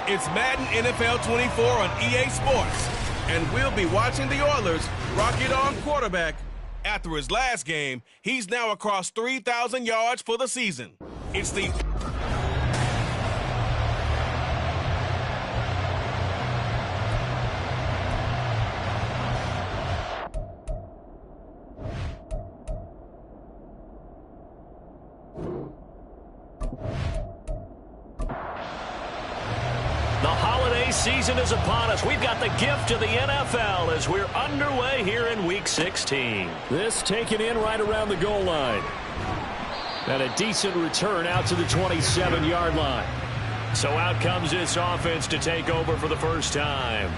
It's Madden NFL 24 on EA Sports, and we'll be watching the Oilers rock it on quarterback. After his last game, he's now across 3,000 yards for the season. It's the... The holiday season is upon us. We've got the gift of the NFL as we're underway here in Week 16. This taken in right around the goal line. And a decent return out to the 27-yard line. So out comes this offense to take over for the first time.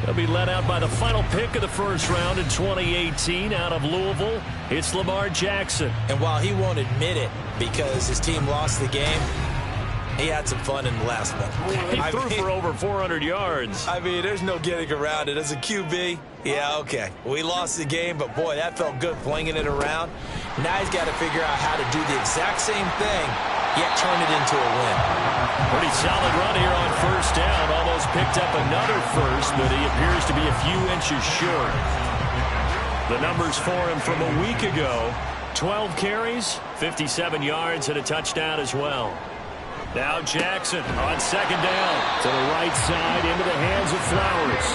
They'll be led out by the final pick of the first round in 2018 out of Louisville. It's Lamar Jackson. And while he won't admit it because his team lost the game, he had some fun in the last one. He threw for over 400 yards. I mean, there's no getting around it. As a QB, yeah, okay. We lost the game, but boy, that felt good flinging it around. Now he's got to figure out how to do the exact same thing, yet turn it into a win. Pretty solid run here on first down. Almost picked up another first, but he appears to be a few inches short. The numbers for him from a week ago: 12 carries, 57 yards, and a touchdown as well. Now Jackson on second down. To the right side, into the hands of Flowers.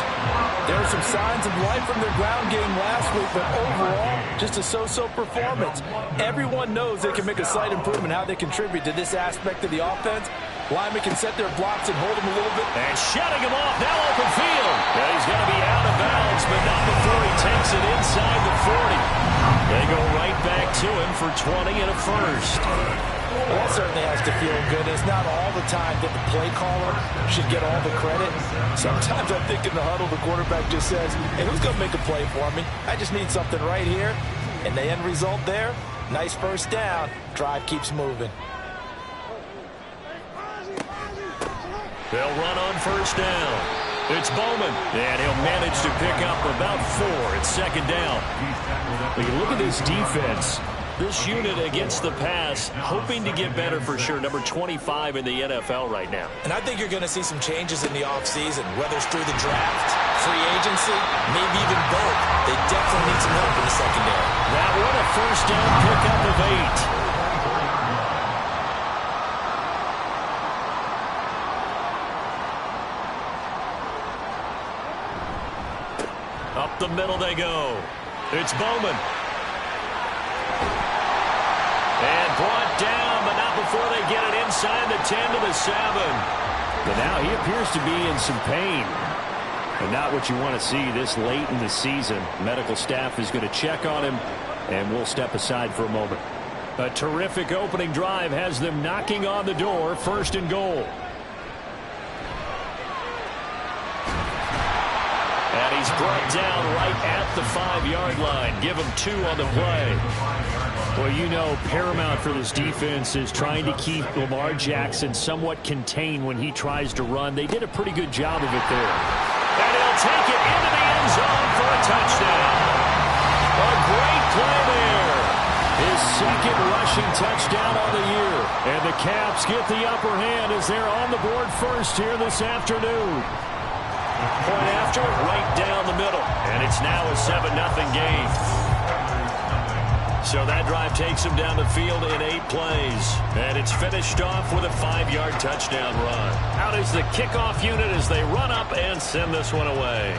There are some signs of life from their ground game last week, but overall, just a so-so performance. Everyone knows they can make a slight improvement how they contribute to this aspect of the offense. Linemen can set their blocks and hold them a little bit. And shutting him off, now open field. And he's going to be out of bounds, but not before he takes it inside the 40. They go right back to him for 20 and a first. Well, that certainly has to feel good. It's not all the time that the play caller should get all the credit. Sometimes I think in the huddle, the quarterback just says, hey, who's going to make a play for me? I just need something right here. And the end result there, nice first down. Drive keeps moving. They'll run on first down. It's Bowman, and he'll manage to pick up about 4 at second down. When you look at this defense, this unit against the pass, hoping to get better for sure. Number 25 in the NFL right now. And I think you're going to see some changes in the offseason, whether it's through the draft, free agency, maybe even both. They definitely need some help in the secondary. That one a first down pickup of 8. Up the middle they go. It's Bowman. And brought down, but not before they get it inside the 10 to the 7. But now he appears to be in some pain. And not what you want to see this late in the season. Medical staff is going to check on him, and we'll step aside for a moment. A terrific opening drive has them knocking on the door, first and goal. And he's brought down right at the 5-yard line. Give him 2 on the play. Well, you know, paramount for this defense is trying to keep Lamar Jackson somewhat contained when he tries to run. They did a pretty good job of it there. And he'll take it into the end zone for a touchdown. A great play there. His second rushing touchdown on the year. And the Caps get the upper hand as they're on the board first here this afternoon. Point after, right down the middle. And it's now a 7-0 game. So that drive takes him down the field in 8 plays. And it's finished off with a 5-yard touchdown run. Out is the kickoff unit as they run up and send this one away.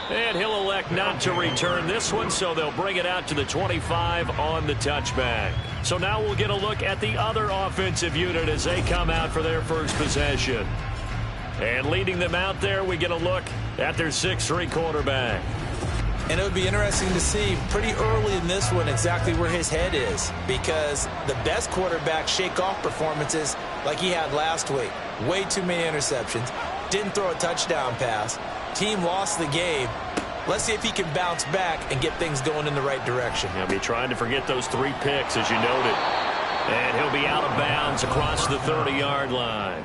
And he'll elect not to return this one, so they'll bring it out to the 25 on the touchback. So now we'll get a look at the other offensive unit as they come out for their first possession. And leading them out there, we get a look at their 6'3" quarterback. And it would be interesting to see pretty early in this one exactly where his head is, because the best quarterbacks shake off performances like he had last week. Way too many interceptions. Didn't throw a touchdown pass. Team lost the game. Let's see if he can bounce back and get things going in the right direction. He'll be trying to forget those 3 picks, as you noted. And he'll be out of bounds across the 30-yard line.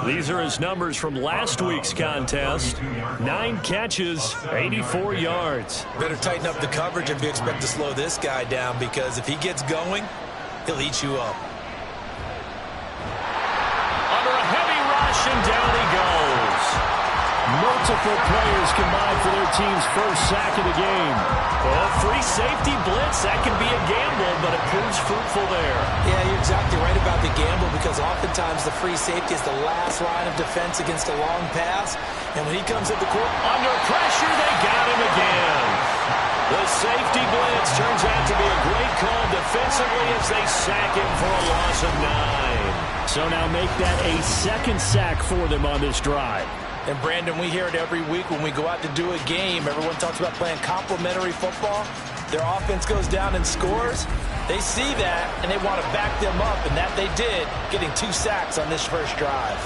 These are his numbers from last week's contest. 9 catches, 84 yards. Better tighten up the coverage if you expect to slow this guy down, because if he gets going, he'll eat you up. and down he goes. Multiple players combined for their team's first sack of the game. Well, free safety blitz, that can be a gamble, but it proves fruitful there. Yeah, you're exactly right about the gamble because oftentimes the free safety is the last line of defense against a long pass. And when he comes at the court, Under pressure, they got him again. The safety blitz turns out to be a great call defensively as they sack him for a loss of 9. So now make that a second sack for them on this drive. and Brandon, we hear it every week when we go out to do a game. Everyone talks about playing complementary football. Their offense goes down and scores. They see that, and they want to back them up, and that they did, getting 2 sacks on this first drive.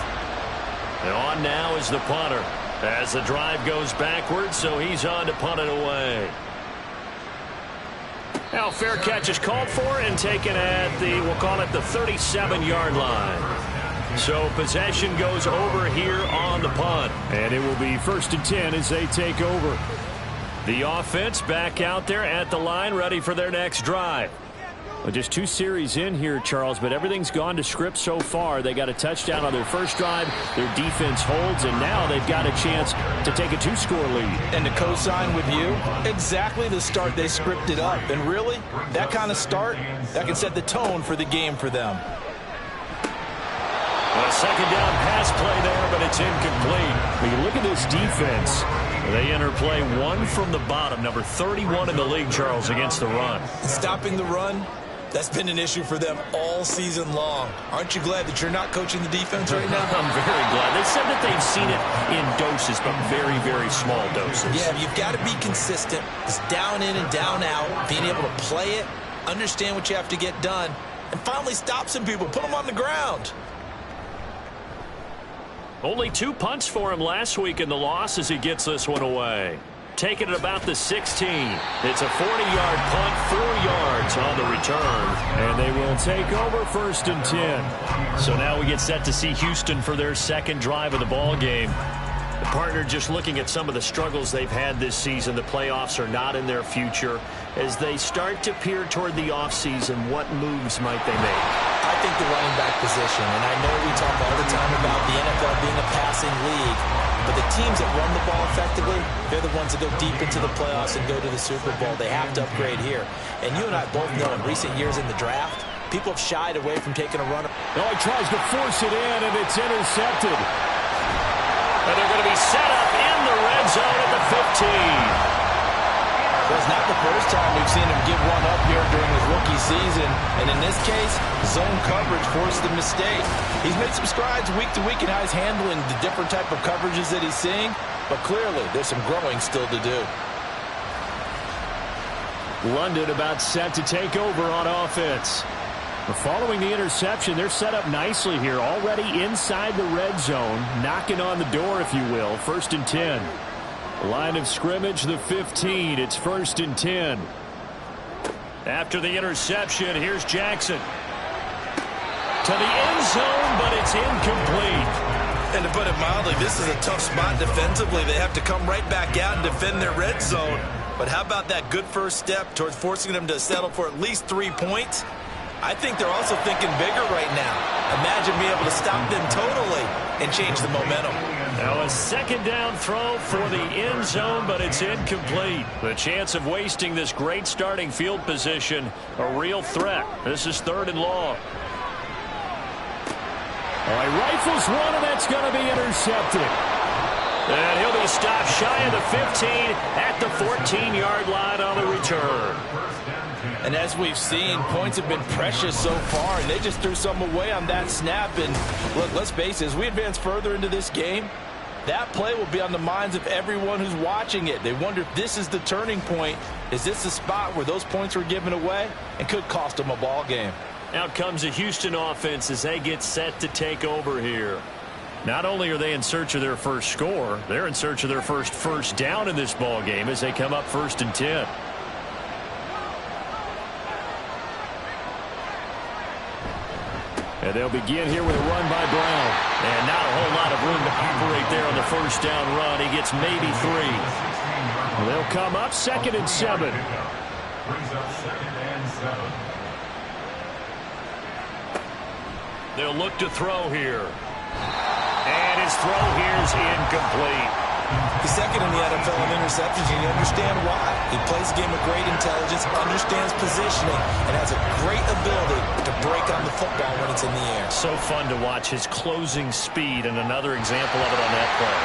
And on now is the punter as the drive goes backwards, so he's on to punt it away. Now fair catch is called for and taken at the, we'll call it the 37-yard line. So possession goes over here on the punt. And it will be 1st and 10 as they take over. The offense back out there at the line, ready for their next drive. Well, just 2 series in here, Charles, but everything's gone to script so far. They got a touchdown on their first drive. Their defense holds, and now they've got a chance to take a 2-score lead. And to co-sign with you, exactly the start they scripted up. And really, that kind of start, that can set the tone for the game for them. A second down pass play there, but it's incomplete. When you look at this defense, they enter play 1 from the bottom, number 31 in the league, Charles, against the run. Stopping the run, that's been an issue for them all season long. Aren't you glad that you're not coaching the defense right now? I'm very glad. They said that they've seen it in doses, but very, very small doses. Yeah, you've got to be consistent. It's down in and down out, being able to play it, understand what you have to get done, and finally stop some people, put them on the ground. Only 2 punts for him last week in the loss as he gets this one away. Taking it about the 16. It's a 40-yard punt, 4 yards on the return. And they will take over 1st and 10. So now we get set to see Houston for their second drive of the ball game. The partner just looking at some of the struggles they've had this season. The playoffs are not in their future. As they start to peer toward the offseason, what moves might they make? I think the running back position, and I know we talk all the time about the NFL being a passing league, but the teams that run the ball effectively, they're the ones that go deep into the playoffs and go to the Super Bowl. They have to upgrade here. And you and I both know in recent years in the draft, people have shied away from taking a runner. Oh, he tries to force it in, and it's intercepted. And they're going to be set up in the red zone at the 15. Well, it's not the first time we've seen him give one up here during his rookie season. And in this case, zone coverage forced the mistake. He's made some strides week to week in how he's handling the different type of coverages that he's seeing. But clearly, there's some growing still to do. London about set to take over on offense. Following the interception, they're set up nicely here, already inside the red zone, knocking on the door, if you will. 1st and 10. Line of scrimmage, the 15. It's 1st and 10. After the interception, here's Jackson. To the end zone, but it's incomplete. And to put it mildly, this is a tough spot defensively. They have to come right back out and defend their red zone. But how about that good first step towards forcing them to settle for at least 3 points? I think they're also thinking bigger right now. Imagine being able to stop them totally and change the momentum. Now a second down throw for the end zone, but it's incomplete. The chance of wasting this great starting field position, a real threat. This is 3rd and long. All right, rifles one, and that's going to be intercepted. And he'll be stopped shy of the 15 at the 14-yard line on the return. And as we've seen, points have been precious so far, and they just threw some away on that snap. And look, let's face it, as we advance further into this game, that play will be on the minds of everyone who's watching it. They wonder if this is the turning point. Is this the spot where those points were given away and could cost them a ball game? Out comes the Houston offense as they get set to take over here. Not only are they in search of their first score, they're in search of their first down in this ball game as they come up 1st and 10. And they'll begin here with a run by Brown. And not a whole lot of room to operate there on the first down run. He gets maybe 3. They'll come up 2nd and 7. They'll look to throw here. And his throw here's incomplete. He's second in the NFL in interceptions, and you understand why. He plays a game of great intelligence, understands positioning, and has a great ability to break on the football when it's in the air. So fun to watch his closing speed, and another example of it on that play.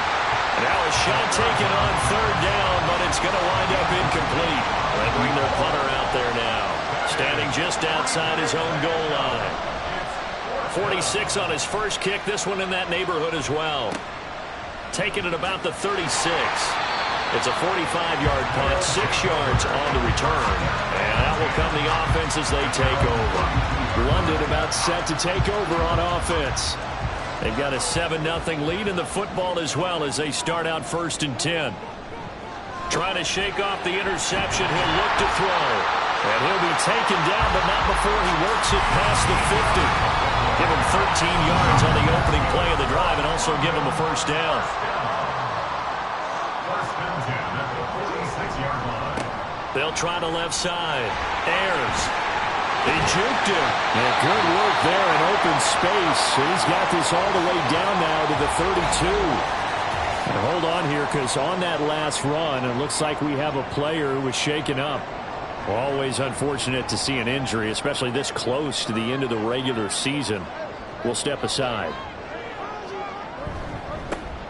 Now a shot taken on third down, but it's going to wind up incomplete. They bring their punter out there now, standing just outside his own goal line. 46 on his first kick, this one in that neighborhood as well. Taken at about the 36. It's a 45-yard punt, 6 yards on the return. And out will come the offense as they take over. London about set to take over on offense. They've got a 7-0 lead in the football as well as they start out 1st and 10. Trying to shake off the interception. He'll look to throw. And he'll be taken down, but not before he works it past the 50. Give him 13 yards on the opening play of the drive and also give him a first down. They'll try the left side. Ayers. He juked him. Yeah, good work there in open space. And he's got this all the way down now to the 32. And hold on here, because on that last run, it looks like we have a player who was shaken up. Always unfortunate to see an injury, especially this close to the end of the regular season. We'll step aside.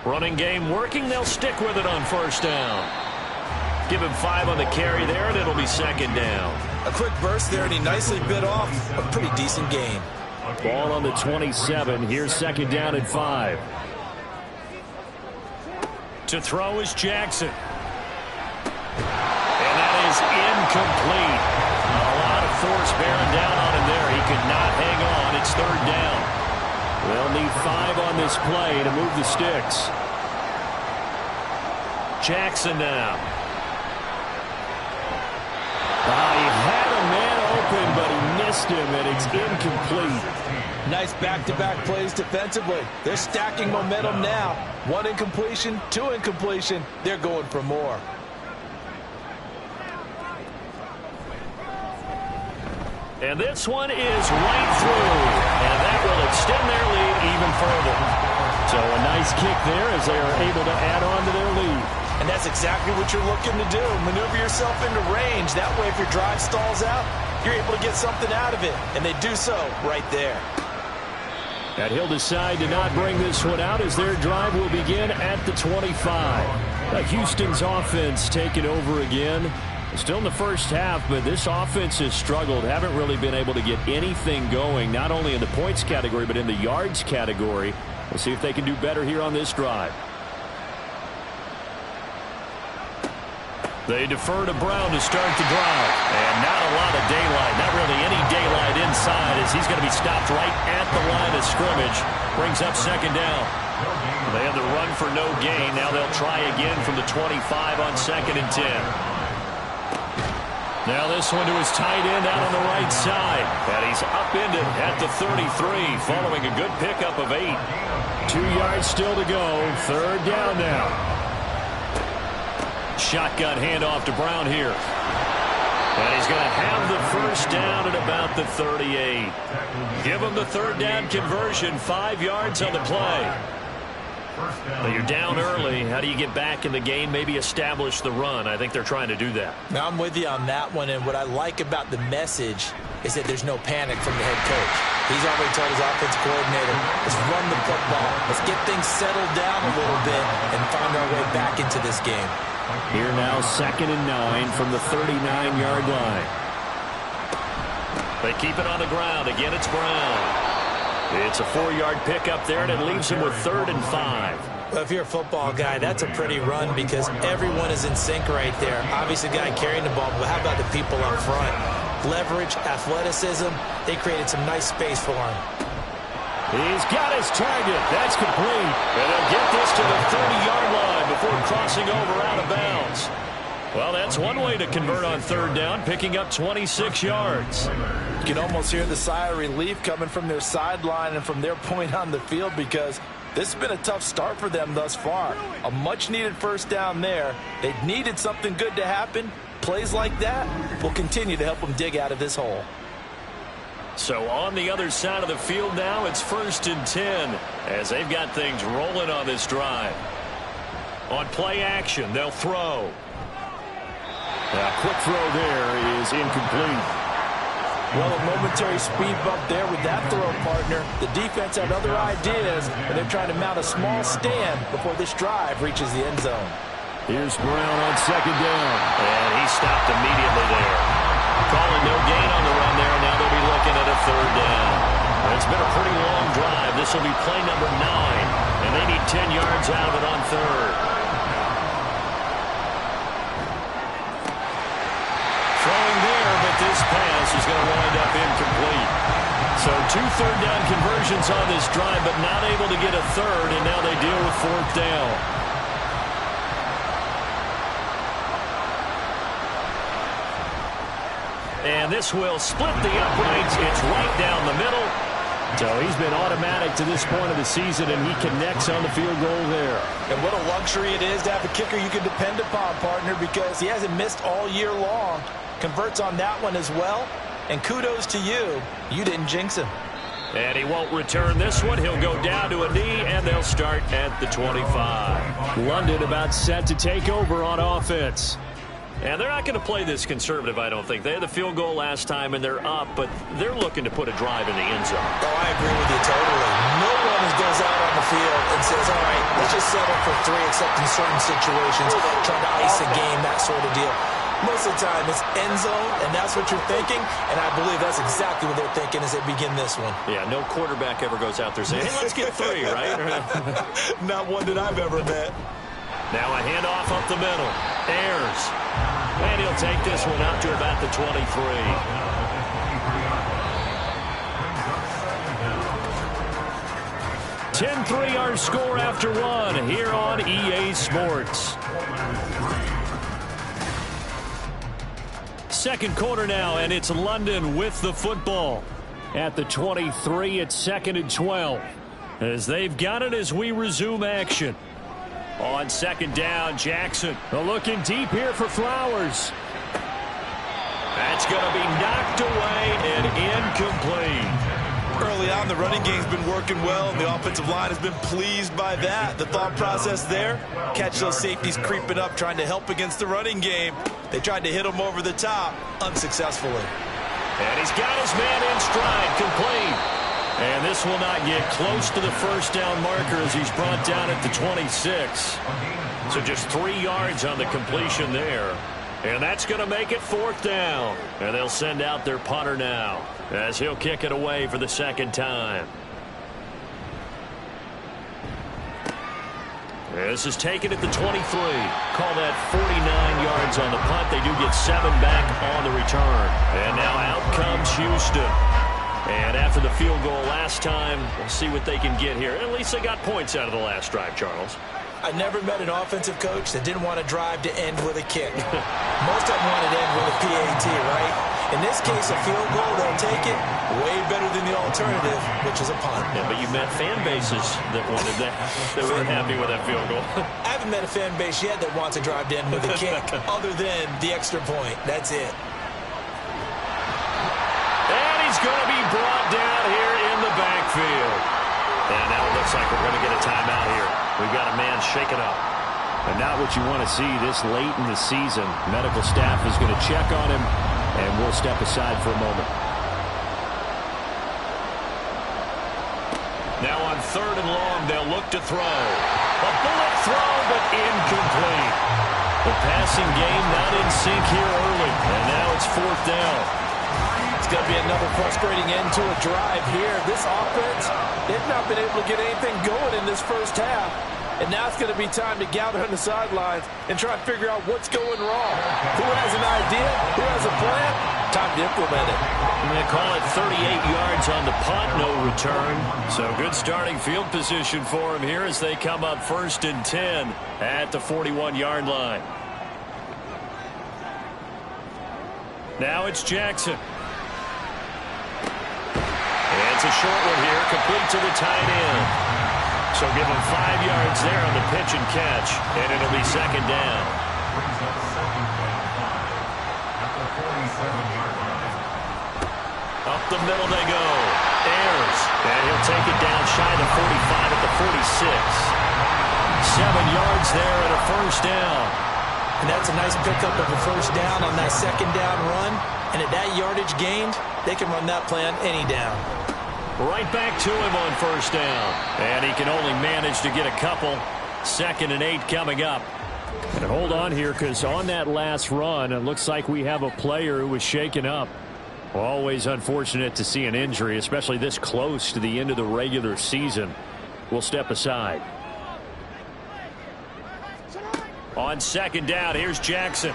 Running game working. They'll stick with it on first down. Give him 5 on the carry there, and it'll be 2nd down. A quick burst there, and he nicely bit off a pretty decent gain. Ball on the 27. Here's 2nd down and 5. To throw is Jackson. And that is incomplete. A lot of force bearing down on him there. He could not hang on. It's 3rd down. They'll need 5 on this play to move the sticks. Jackson now. He had a man open, but he missed him, and it's incomplete. Nice back-to-back plays defensively. They're stacking momentum now. 1 incompletion, 2 incompletion. They're going for more. And this one is right through. And that will extend their lead even further. So a nice kick there as they are able to add on to their lead. And that's exactly what you're looking to do. Maneuver yourself into range. That way, if your drive stalls out, you're able to get something out of it. And they do so right there. And he'll decide to not bring this one out as their drive will begin at the 25. Houston's offense taking over again. Still in the first half, but this offense has struggled. Haven't really been able to get anything going, not only in the points category, but in the yards category. We'll see if they can do better here on this drive. They defer to Brown to start the drive. And not a lot of daylight. Not really any daylight inside as he's going to be stopped right at the line of scrimmage. Brings up 2nd down. They had the run for no gain. Now they'll try again from the 25 on 2nd and 10. Now this one to his tight end out on the right side. And he's upended at the 33 following a good pickup of 8. 2 yards still to go. 3rd down now. Shotgun handoff to Brown here. And he's going to have the first down at about the 38. Give him the 3rd down conversion. 5 yards on the play. But you're down early. How do you get back in the game? Maybe establish the run. I think they're trying to do that. Now I'm with you on that one. And what I like about the message is that there's no panic from the head coach. He's already told his offense coordinator, let's run the football. Let's get things settled down a little bit and find our way back into this game. Here now 2nd and 9 from the 39-yard line. They keep it on the ground. Again, it's Brown. It's a 4-yard pickup there, and it leaves him with 3rd and 5. Well, if you're a football guy, that's a pretty run because everyone is in sync right there. Obviously, the guy carrying the ball, but how about the people up front? Leverage, athleticism, they created some nice space for him. He's got his target. That's complete. And they'll get this to the 30-yard line before crossing over out of bounds. Well, that's one way to convert on 3rd down, picking up 26 yards. You can almost hear the sigh of relief coming from their sideline and from their point on the field because this has been a tough start for them thus far. A much-needed first down there. They needed something good to happen. Plays like that will continue to help them dig out of this hole. So on the other side of the field now, it's 1st and 10 as they've got things rolling on this drive. On play action, they'll throw. A quick throw there is incomplete. Well, a momentary speed bump there with that throw, partner. The defense had other ideas, but they're trying to mount a small stand before this drive reaches the end zone. Here's Brown on 2nd down. And he stopped immediately there. Calling no gain on the run there, and now they'll be looking at a 3rd down. It's been a pretty long drive. This will be play number 9, and they need 10 yards out of it on 3rd. Throwing there, but this pass is going to wind up incomplete. So 2 third-down conversions on this drive, but not able to get a 3rd, and now they deal with 4th down. And this will split the uprights. It's right down the middle. So he's been automatic to this point of the season, and he connects on the field goal there. And what a luxury it is to have a kicker you can depend upon, partner, because he hasn't missed all year long. Converts on that one as well. And kudos to you. You didn't jinx him. And he won't return this one. He'll go down to a knee, and they'll start at the 25. London about set to take over on offense. And they're not going to play this conservative, I don't think. They had the field goal last time, and they're up, but they're looking to put a drive in the end zone. Oh, I agree with you totally. No one goes out on the field and says, all right, let's just settle for 3, except in certain situations, trying to ice a game, that sort of deal. Most of the time, it's end zone, and that's what you're thinking, and I believe that's exactly what they're thinking as they begin this one. Yeah, no quarterback ever goes out there saying, hey, let's get 3, right? Not one that I've ever met. Now a handoff up the middle. Ayers. And he'll take this one out to about the 23. 10-3 our score after 1 here on EA Sports. Second quarter now, and it's London with the football. At the 23, it's 2nd and 12. As they've got it as we resume action. On 2nd down, Jackson. Looking deep here for Flowers. That's going to be knocked away and incomplete. Early on, the running game's been working well, and the offensive line has been pleased by that. The thought process there, catch those safeties creeping up, trying to help against the running game. They tried to hit him over the top, unsuccessfully. And he's got his man in stride, complete. And this will not get close to the 1st down marker as he's brought down at the 26. So just 3 yards on the completion there. And that's going to make it 4th down. And they'll send out their punter now as he'll kick it away for the 2nd time. This is taken at the 23. Call that 49 yards on the punt. They do get 7 back on the return. And now out comes Houston. And after the field goal last time, we'll see what they can get here. At least they got points out of the last drive, Charles. I never met an offensive coach that didn't want a drive to end with a kick. Most of them wanted to end with a PAT, right? In this case, a field goal, they'll take it. Way better than the alternative, which is a punt. Yeah, but you met fan bases that wanted that. They weren't happy with that field goal. I haven't met a fan base yet that wants a drive to end with a kick, other than the extra point. That's it. And he's going to be brought down here in the backfield. And now it looks like we're going to get a timeout here. We've got a man shaken up. And not what you want to see this late in the season. Medical staff is going to check on him, and we'll step aside for a moment. Now on 3rd and long, they'll look to throw. A bullet throw, but incomplete. The passing game not in sync here early. And now it's 4th down. It's going to be another frustrating end to a drive here. This offense, they've not been able to get anything going in this first half. And now it's going to be time to gather on the sidelines and try and figure out what's going wrong. Who has an idea? Who has a plan? Time to implement it. And they call it 38 yards on the punt, no return. So good starting field position for him here as they come up 1st and 10 at the 41-yard line. Now it's Jackson. It's a short one here, complete to the tight end. So give him 5 yards there on the pitch and catch, and it'll be 2nd down. A Up the middle they go. Ayers. And he'll take it down shy of the 45 at the 46. 7 yards there and a first down. And that's a nice pickup of a first down on that second down run. And at that yardage gained, they can run that play on any down. Right back to him on first down. And he can only manage to get a couple. 2nd and 8 coming up. And hold on here, because on that last run, it looks like we have a player who was shaken up. Always unfortunate to see an injury, especially this close to the end of the regular season. We'll step aside. On 2nd down, here's Jackson.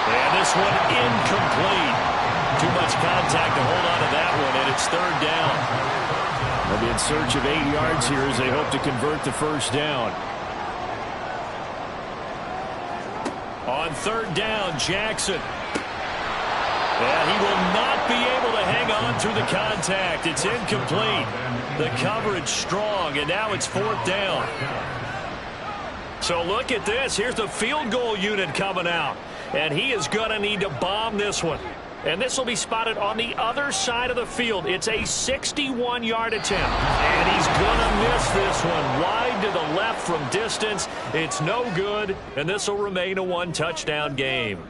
And this one incomplete. Too much contact to hold on to that one, and it's 3rd down. They'll be in search of 8 yards here as they hope to convert the first down. On 3rd down, Jackson. And he will not be able to hang on through the contact. It's incomplete. The coverage strong, and now it's 4th down. So look at this. Here's the field goal unit coming out. And he is going to need to bomb this one. And this will be spotted on the other side of the field. It's a 61-yard attempt. And he's going to miss this one. Wide to the left from distance. It's no good. And this will remain a 1-touchdown game.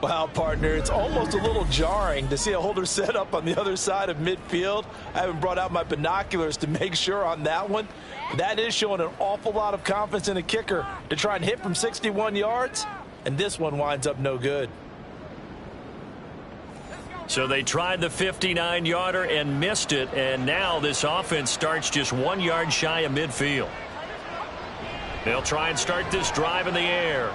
Wow, partner, it's almost a little jarring to see a holder set up on the other side of midfield. I haven't brought out my binoculars to make sure on that one. That is showing an awful lot of confidence in a kicker to try and hit from 61 yards. And this one winds up no good. So they tried the 59-yarder and missed it, and now this offense starts just 1 yard shy of midfield. They'll try and start this drive in the air.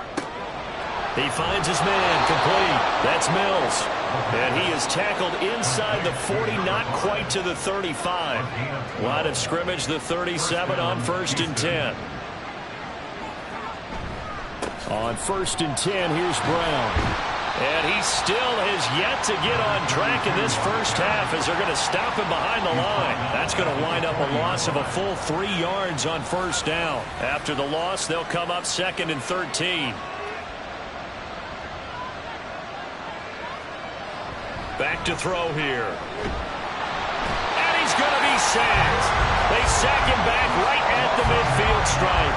He finds his man complete. That's Mills. And he is tackled inside the 40, not quite to the 35. Line of scrimmage, the 37 on 1st and 10. On 1st and 10, here's Brown. And he still has yet to get on track in this first half as they're going to stop him behind the line. That's going to wind up a loss of a full 3 yards on first down. After the loss, they'll come up 2nd and 13. Back to throw here. And he's going to be sacked. They sack him back right at the midfield stripe.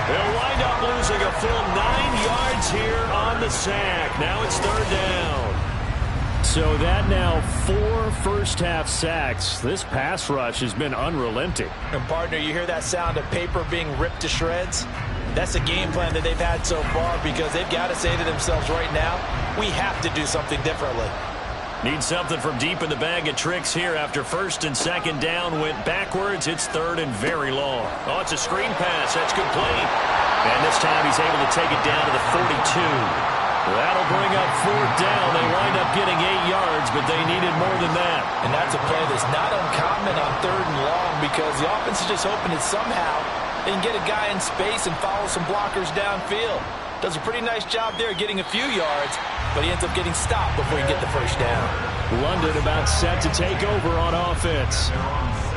They'll wind up losing a full 9 yards here on the sack. Now it's 3rd down. So that now 4 first-half sacks. This pass rush has been unrelenting. And, partner, you hear that sound of paper being ripped to shreds? That's a game plan that they've had so far because they've got to say to themselves right now, we have to do something differently. Need something from deep in the bag of tricks here after 1st and 2nd down went backwards. It's 3rd and very long. Oh, it's a screen pass. That's complete. And this time he's able to take it down to the 42. That'll bring up 4th down. They wind up getting 8 yards, but they needed more than that. And that's a play that's not uncommon on 3rd and long because the offense is just hoping that somehow they can get a guy in space and follow some blockers downfield. Does a pretty nice job there getting a few yards, but he ends up getting stopped before he get the first down. London about set to take over on offense.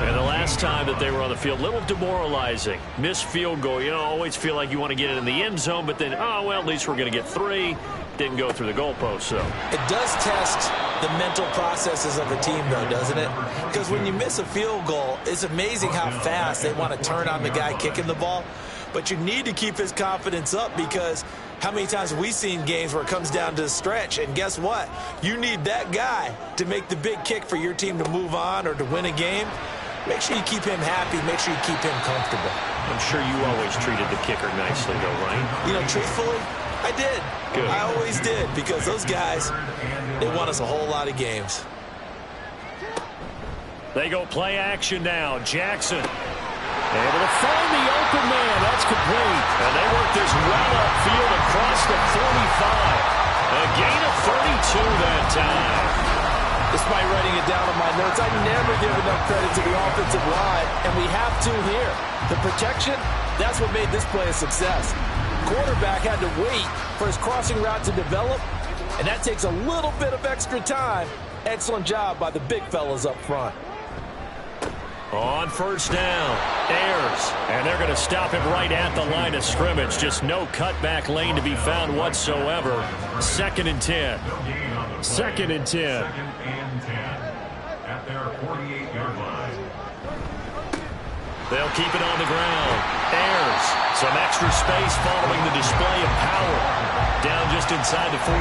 And the last time that they were on the field, a little demoralizing. Missed field goal. You know, always feel like you want to get it in the end zone, but then, oh, well, at least we're going to get 3. Didn't go through the goalpost, so. It does test the mental processes of a team, though, doesn't it? Because when you miss a field goal, it's amazing how fast they want to turn on the guy kicking the ball. But you need to keep his confidence up because how many times have we seen games where it comes down to the stretch, and guess what? You need that guy to make the big kick for your team to move on or to win a game. Make sure you keep him happy. Make sure you keep him comfortable. I'm sure you always treated the kicker nicely, though, right? You know, truthfully, I did. Good. I always did because those guys, they won us a whole lot of games. They go play action now. Jackson. Able to find the open man. That's complete. And they work this well upfield across the 45. A gain of 32 that time. Despite writing it down on my notes, I never give enough credit to the offensive line, and we have to here. The protection, that's what made this play a success. Quarterback had to wait for his crossing route to develop, and that takes a little bit of extra time. Excellent job by the big fellas up front. On first down, Ayers. And they're going to stop him right at the line of scrimmage. Just no cutback lane to be found whatsoever. 2nd and 10. 2nd and 10. At their 48-yard line. They'll keep it on the ground. Ayers, some extra space following the display of power. Down just inside the 45.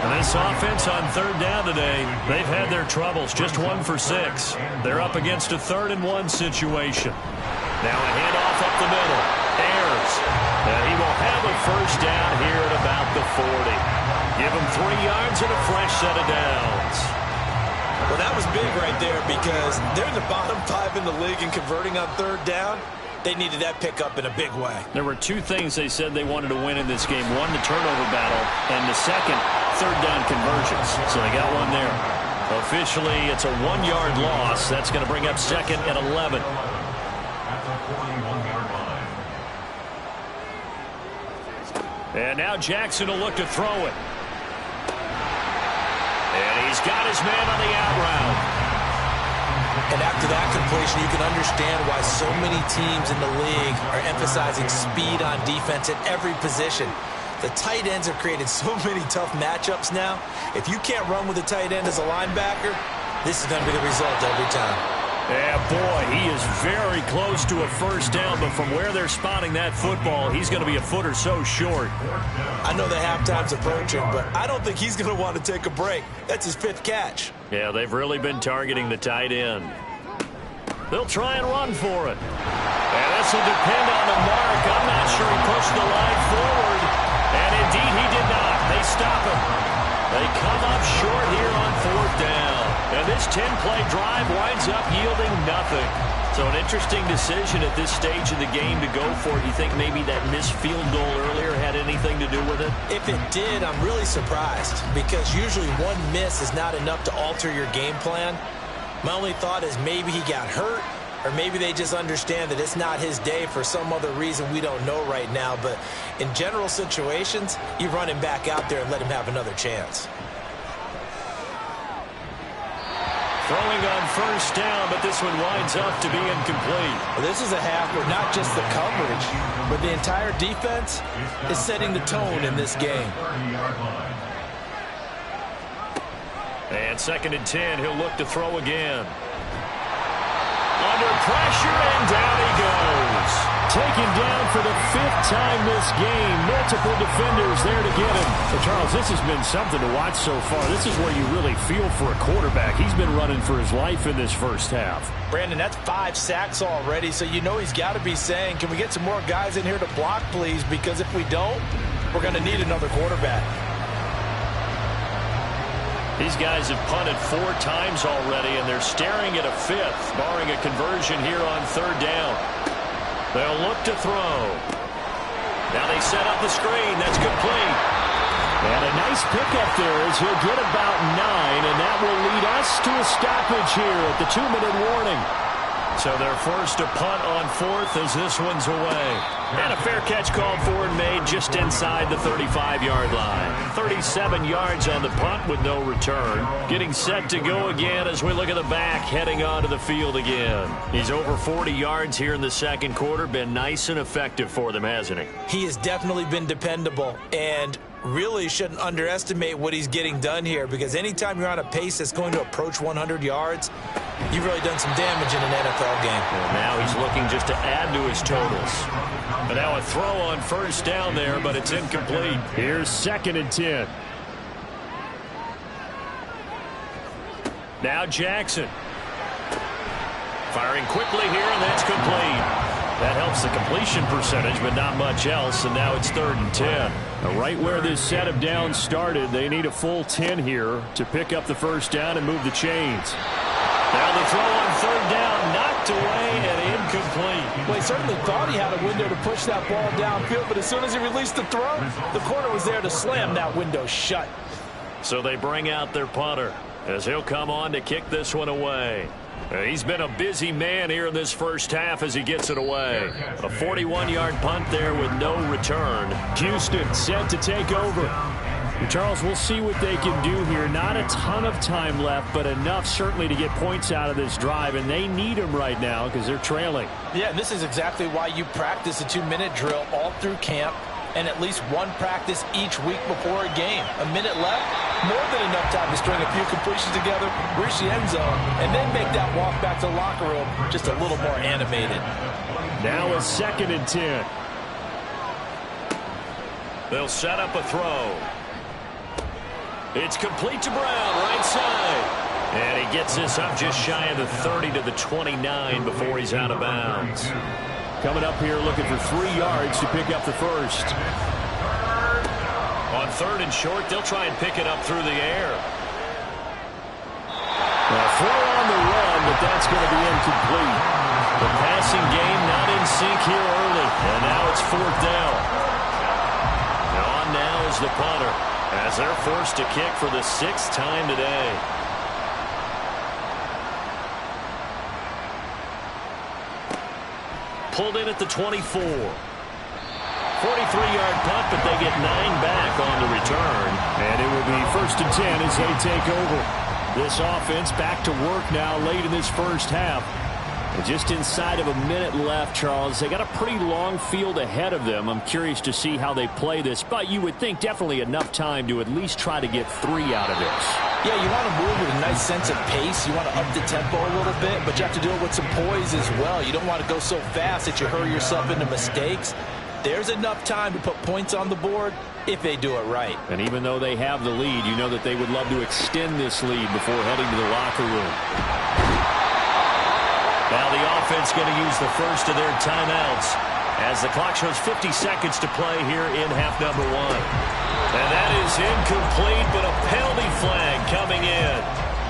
And this offense on 3rd down today, they've had their troubles. Just 1 for 6. They're up against a 3rd and 1 situation. Now a handoff up the middle. Ayers. And he will have a first down here at about the 40. Give him 3 yards and a fresh set of downs. Well, that was big right there because they're in the bottom 5 in the league in converting on 3rd down. They needed that pickup in a big way. There were 2 things they said they wanted to win in this game. 1, the turnover battle, and the second, 3rd down conversions. So they got one there. Officially, it's a 1-yard loss. That's going to bring up 2nd and 11. At the 41-yard line. And now Jackson will look to throw it. And he's got his man on the out route. And after that completion, you can understand why so many teams in the league are emphasizing speed on defense at every position. The tight ends have created so many tough matchups now. If you can't run with a tight end as a linebacker, this is going to be the result every time. Yeah, boy, he is very close to a first down, but from where they're spotting that football, he's going to be a foot or so short. I know the halftime's approaching, but I don't think he's going to want to take a break. That's his 5th catch. Yeah, they've really been targeting the tight end. They'll try and run for it. And this will depend on the mark. I'm not sure he pushed the line forward. And indeed, he did not. They stop him. They come up short here on 4th down. And this 10-play drive winds up yielding nothing. So an interesting decision at this stage of the game to go for it. You think maybe that missed field goal earlier had anything to do with it? If it did, I'm really surprised because usually one miss is not enough to alter your game plan. My only thought is maybe he got hurt or maybe they just understand that it's not his day for some other reason we don't know right now. But in general situations, you run him back out there and let him have another chance. Throwing on first down, but this one winds up to be incomplete. Well, this is a half where not just the coverage, but the entire defense is setting the tone in this game. And 2nd and 10, he'll look to throw again. Under pressure, and down he goes. Taken down for the 5th time this game. Multiple defenders there to get him. So, Charles, this has been something to watch so far. This is where you really feel for a quarterback. He's been running for his life in this first half. Brandon, that's 5 sacks already, so you know he's got to be saying, can we get some more guys in here to block, please? Because if we don't, we're going to need another quarterback. These guys have punted 4 times already, and they're staring at a 5th, barring a conversion here on 3rd down. They'll look to throw. Now they set up the screen. That's complete. And a nice pickup there as he'll get about 9, and that will lead us to a stoppage here at the 2-minute warning. So they're forced to punt on 4th as this one's away. And a fair catch called for and made just inside the 35-yard line. 37 yards on the punt with no return. Getting set to go again as we look at the back, heading onto the field again. He's over 40 yards here in the 2nd quarter. Been nice and effective for them, hasn't he? He has definitely been dependable, and really shouldn't underestimate what he's getting done here, because anytime you're on a pace that's going to approach 100 yards, you've really done some damage in an NFL game. And now he's looking just to add to his totals. And now a throw on first down there, but it's incomplete. Here's 2nd and 10. Now Jackson. Firing quickly here, and that's complete. That helps the completion percentage, but not much else, and now it's 3rd and 10. Now, right where this set of downs started, they need a full 10 here to pick up the first down and move the chains. Now the throw on 3rd down, knocked away and incomplete. Well, he certainly thought he had a window to push that ball downfield, but as soon as he released the throw, the corner was there to slam that window shut. So they bring out their punter as he'll come on to kick this one away. He's been a busy man here in this first half as he gets it away. A 41-yard punt there with no return. Houston set to take over. Charles, we'll see what they can do here. Not a ton of time left, but enough certainly to get points out of this drive, and they need them right now because they're trailing. Yeah, and this is exactly why you practice a 2-minute drill all through camp and at least one practice each week before a game. A minute left, more than enough time to string a few completions together, reach the end zone, and then make that walk back to the locker room just a little more animated. Now a 2nd and 10. They'll set up a throw. It's complete to Brown, right side. And he gets this up just shy of the 30 to the 29 before he's out of bounds. Coming up here looking for 3 yards to pick up the first. On 3rd and short, they'll try and pick it up through the air. A throw on the run, but that's going to be incomplete. The passing game not in sync here early. And now it's 4th down. On now is the punter, as they're forced to kick for the 6th time today. Pulled in at the 24. 43-yard punt, but they get 9 back on the return. And it will be 1st and 10 as they take over. This offense back to work now late in this first half. And just inside of a minute left, Charles. They got a pretty long field ahead of them. I'm curious to see how they play this, but you would think definitely enough time to at least try to get 3 out of this. Yeah, you want to move with a nice sense of pace. You want to up the tempo a little bit, but you have to do it with some poise as well. You don't want to go so fast that you hurry yourself into mistakes. There's enough time to put points on the board if they do it right. And even though they have the lead, you know that they would love to extend this lead before heading to the locker room. Now the offense going to use the first of their timeouts as the clock shows 50 seconds to play here in half number 1. And that is incomplete, but a penalty flag coming in.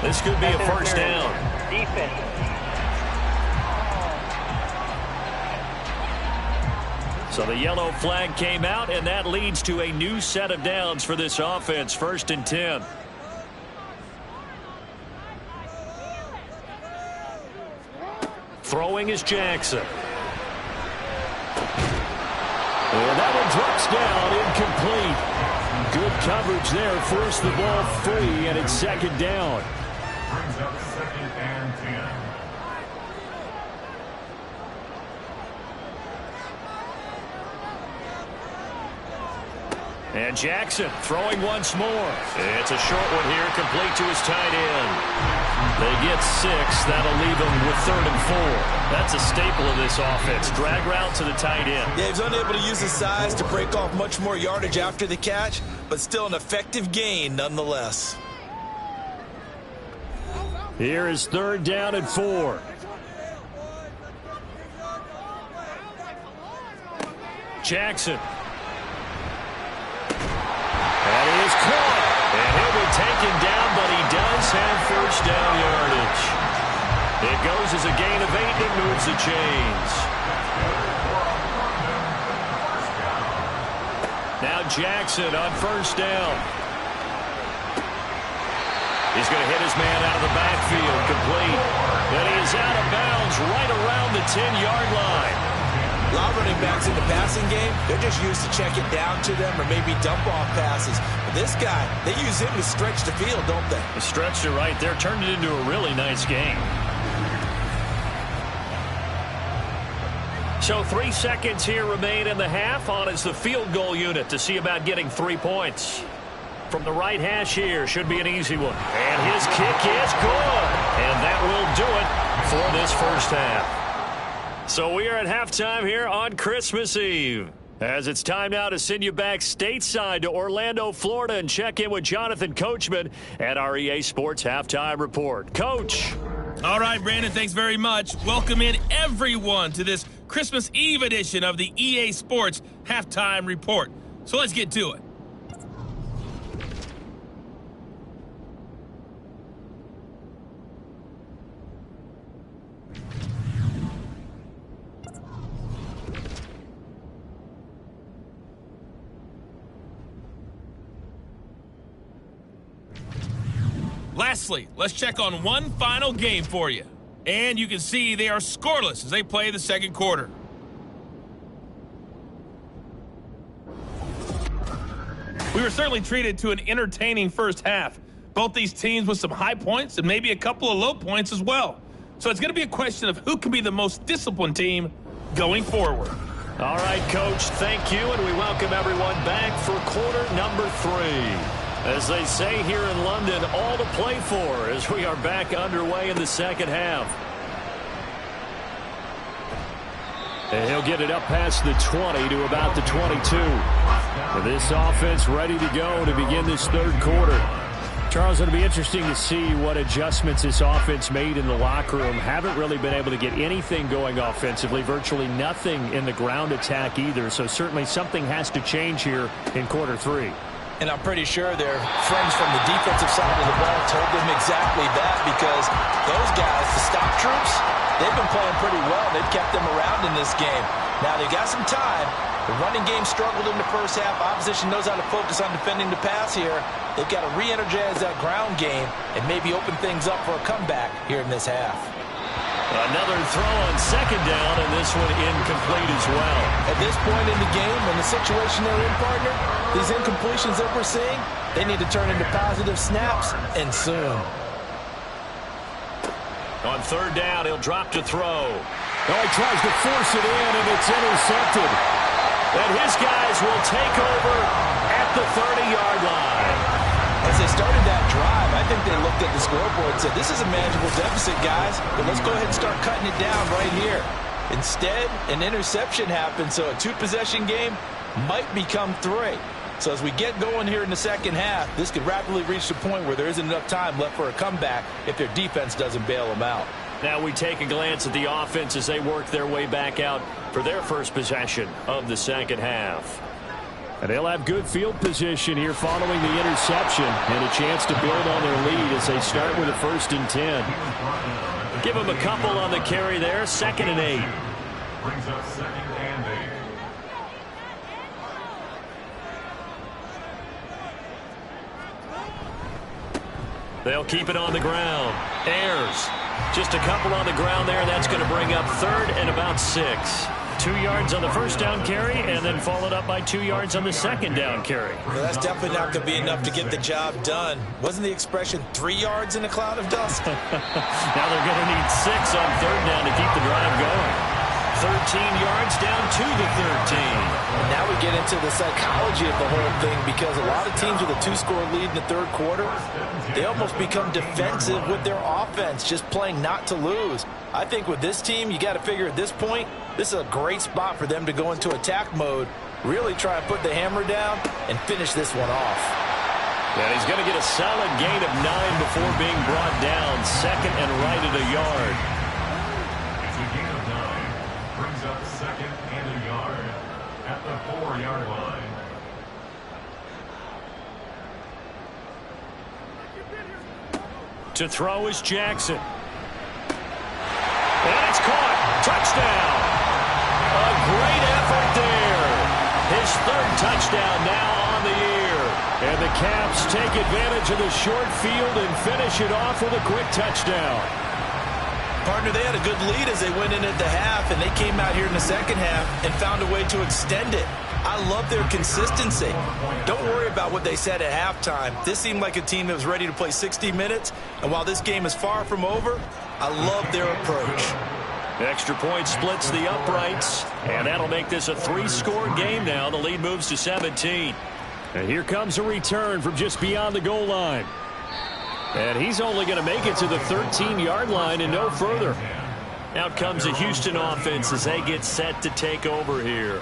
This could be a first down. Defense. So the yellow flag came out, and that leads to a new set of downs for this offense. 1st and 10. Throwing is Jackson. And that one drops down, incomplete. Good coverage there, forced the ball free, and it's 2nd down. Brings up 2nd and 10. And Jackson throwing once more. It's a short one here, complete to his tight end. They get 6. That'll leave them with 3rd and 4. That's a staple of this offense. Drag route to the tight end. Yeah, he's unable to use his size to break off much more yardage after the catch, but still an effective gain nonetheless. Here is 3rd down and 4. Jackson. And he is caught. And he'll be taken down, but he does have first down yardage. It goes as a gain of 8 and moves the chains. Now Jackson on first down. He's going to hit his man out of the backfield, complete. And he is out of bounds right around the 10-yard line. A lot of running backs in the passing game, they're just used to check it down to them or maybe dump off passes. But this guy, they use him to stretch the field, don't they? The stretch to right there turned it into a really nice game. So 3 seconds here remain in the half. On is the field goal unit to see about getting 3 points. From the right hash here, should be an easy one. And his kick is good. And that will do it for this first half. So we are at halftime here on Christmas Eve. As it's time now to send you back stateside to Orlando, Florida, and check in with Jonathan Coachman at our EA Sports Halftime Report. Coach. All right, Brandon, thanks very much. Welcome in everyone to this Christmas Eve edition of the EA Sports Halftime Report. So let's get to it. Lastly, let's check on one final game for you. And you can see they are scoreless as they play the second quarter. We were certainly treated to an entertaining first half. Both these teams with some high points and maybe a couple of low points as well. So it's going to be a question of who can be the most disciplined team going forward. All right, Coach, thank you, and we welcome everyone back for quarter number 3. As they say here in London, all to play for as we are back underway in the second half. And he'll get it up past the 20 to about the 22. With this offense ready to go to begin this third quarter. Charles, it'll be interesting to see what adjustments this offense made in the locker room. Haven't really been able to get anything going offensively, virtually nothing in the ground attack either. So certainly something has to change here in quarter three. And I'm pretty sure their friends from the defensive side of the ball told them exactly that, because those guys, the stop troops, they've been playing pretty well. They've kept them around in this game. Now, they've got some time. The running game struggled in the first half. Opposition knows how to focus on defending the pass here. They've got to re-energize that ground game and maybe open things up for a comeback here in this half. Another throw on second down, and this one incomplete as well. At this point in the game, in the situation they're in, partner, these incompletions that we're seeing, they need to turn into positive snaps, and soon. On third down, he'll drop to throw. Oh, he tries to force it in, and it's intercepted. And his guys will take over at the 30-yard line. As they started that drive, I think they looked at the scoreboard and said, this is a manageable deficit, guys, but let's go ahead and start cutting it down right here. Instead, an interception happened, so a two-possession game might become three. So as we get going here in the second half, this could rapidly reach the point where there isn't enough time left for a comeback if their defense doesn't bail them out. Now we take a glance at the offense as they work their way back out for their first possession of the second half. And they'll have good field position here following the interception and a chance to build on their lead as they start with a 1st and 10. Give them a couple on the carry there. 2nd and 8. Brings up 2nd and 8. They'll keep it on the ground. Ayers. Just a couple on the ground there. That's going to bring up 3rd and about 6. 2 yards on the first down carry, and then followed up by 2 yards on the second down carry. Well, that's definitely not going to be enough to get the job done. Wasn't the expression 3 yards in a cloud of dust? Now they're going to need 6 on third down to keep the drive going. 13 yards down to the 13. And now we get into the psychology of the whole thing, because a lot of teams with a 2-score lead in the third quarter, they almost become defensive with their offense, just playing not to lose. I think with this team, you got to figure at this point, this is a great spot for them to go into attack mode, really try and put the hammer down and finish this one off. And he's going to get a solid gain of 9 before being brought down. 2nd and right at a yard. It's a gain of 9. Brings up 2nd and a yard at the 4-yard line. To throw is Jackson. And it's caught. Touchdown. A great effort there. His 3rd touchdown now on the year. And the Caps take advantage of the short field and finish it off with a quick touchdown. Partner, they had a good lead as they went in at the half, and they came out here in the second half and found a way to extend it. I love their consistency. Don't worry about what they said at halftime. This seemed like a team that was ready to play 60 minutes, and while this game is far from over, I love their approach. Extra point splits the uprights, and that'll make this a 3-score game now. The lead moves to 17. And here comes a return from just beyond the goal line. And he's only going to make it to the 13-yard line and no further. Out comes the Houston offense as they get set to take over here.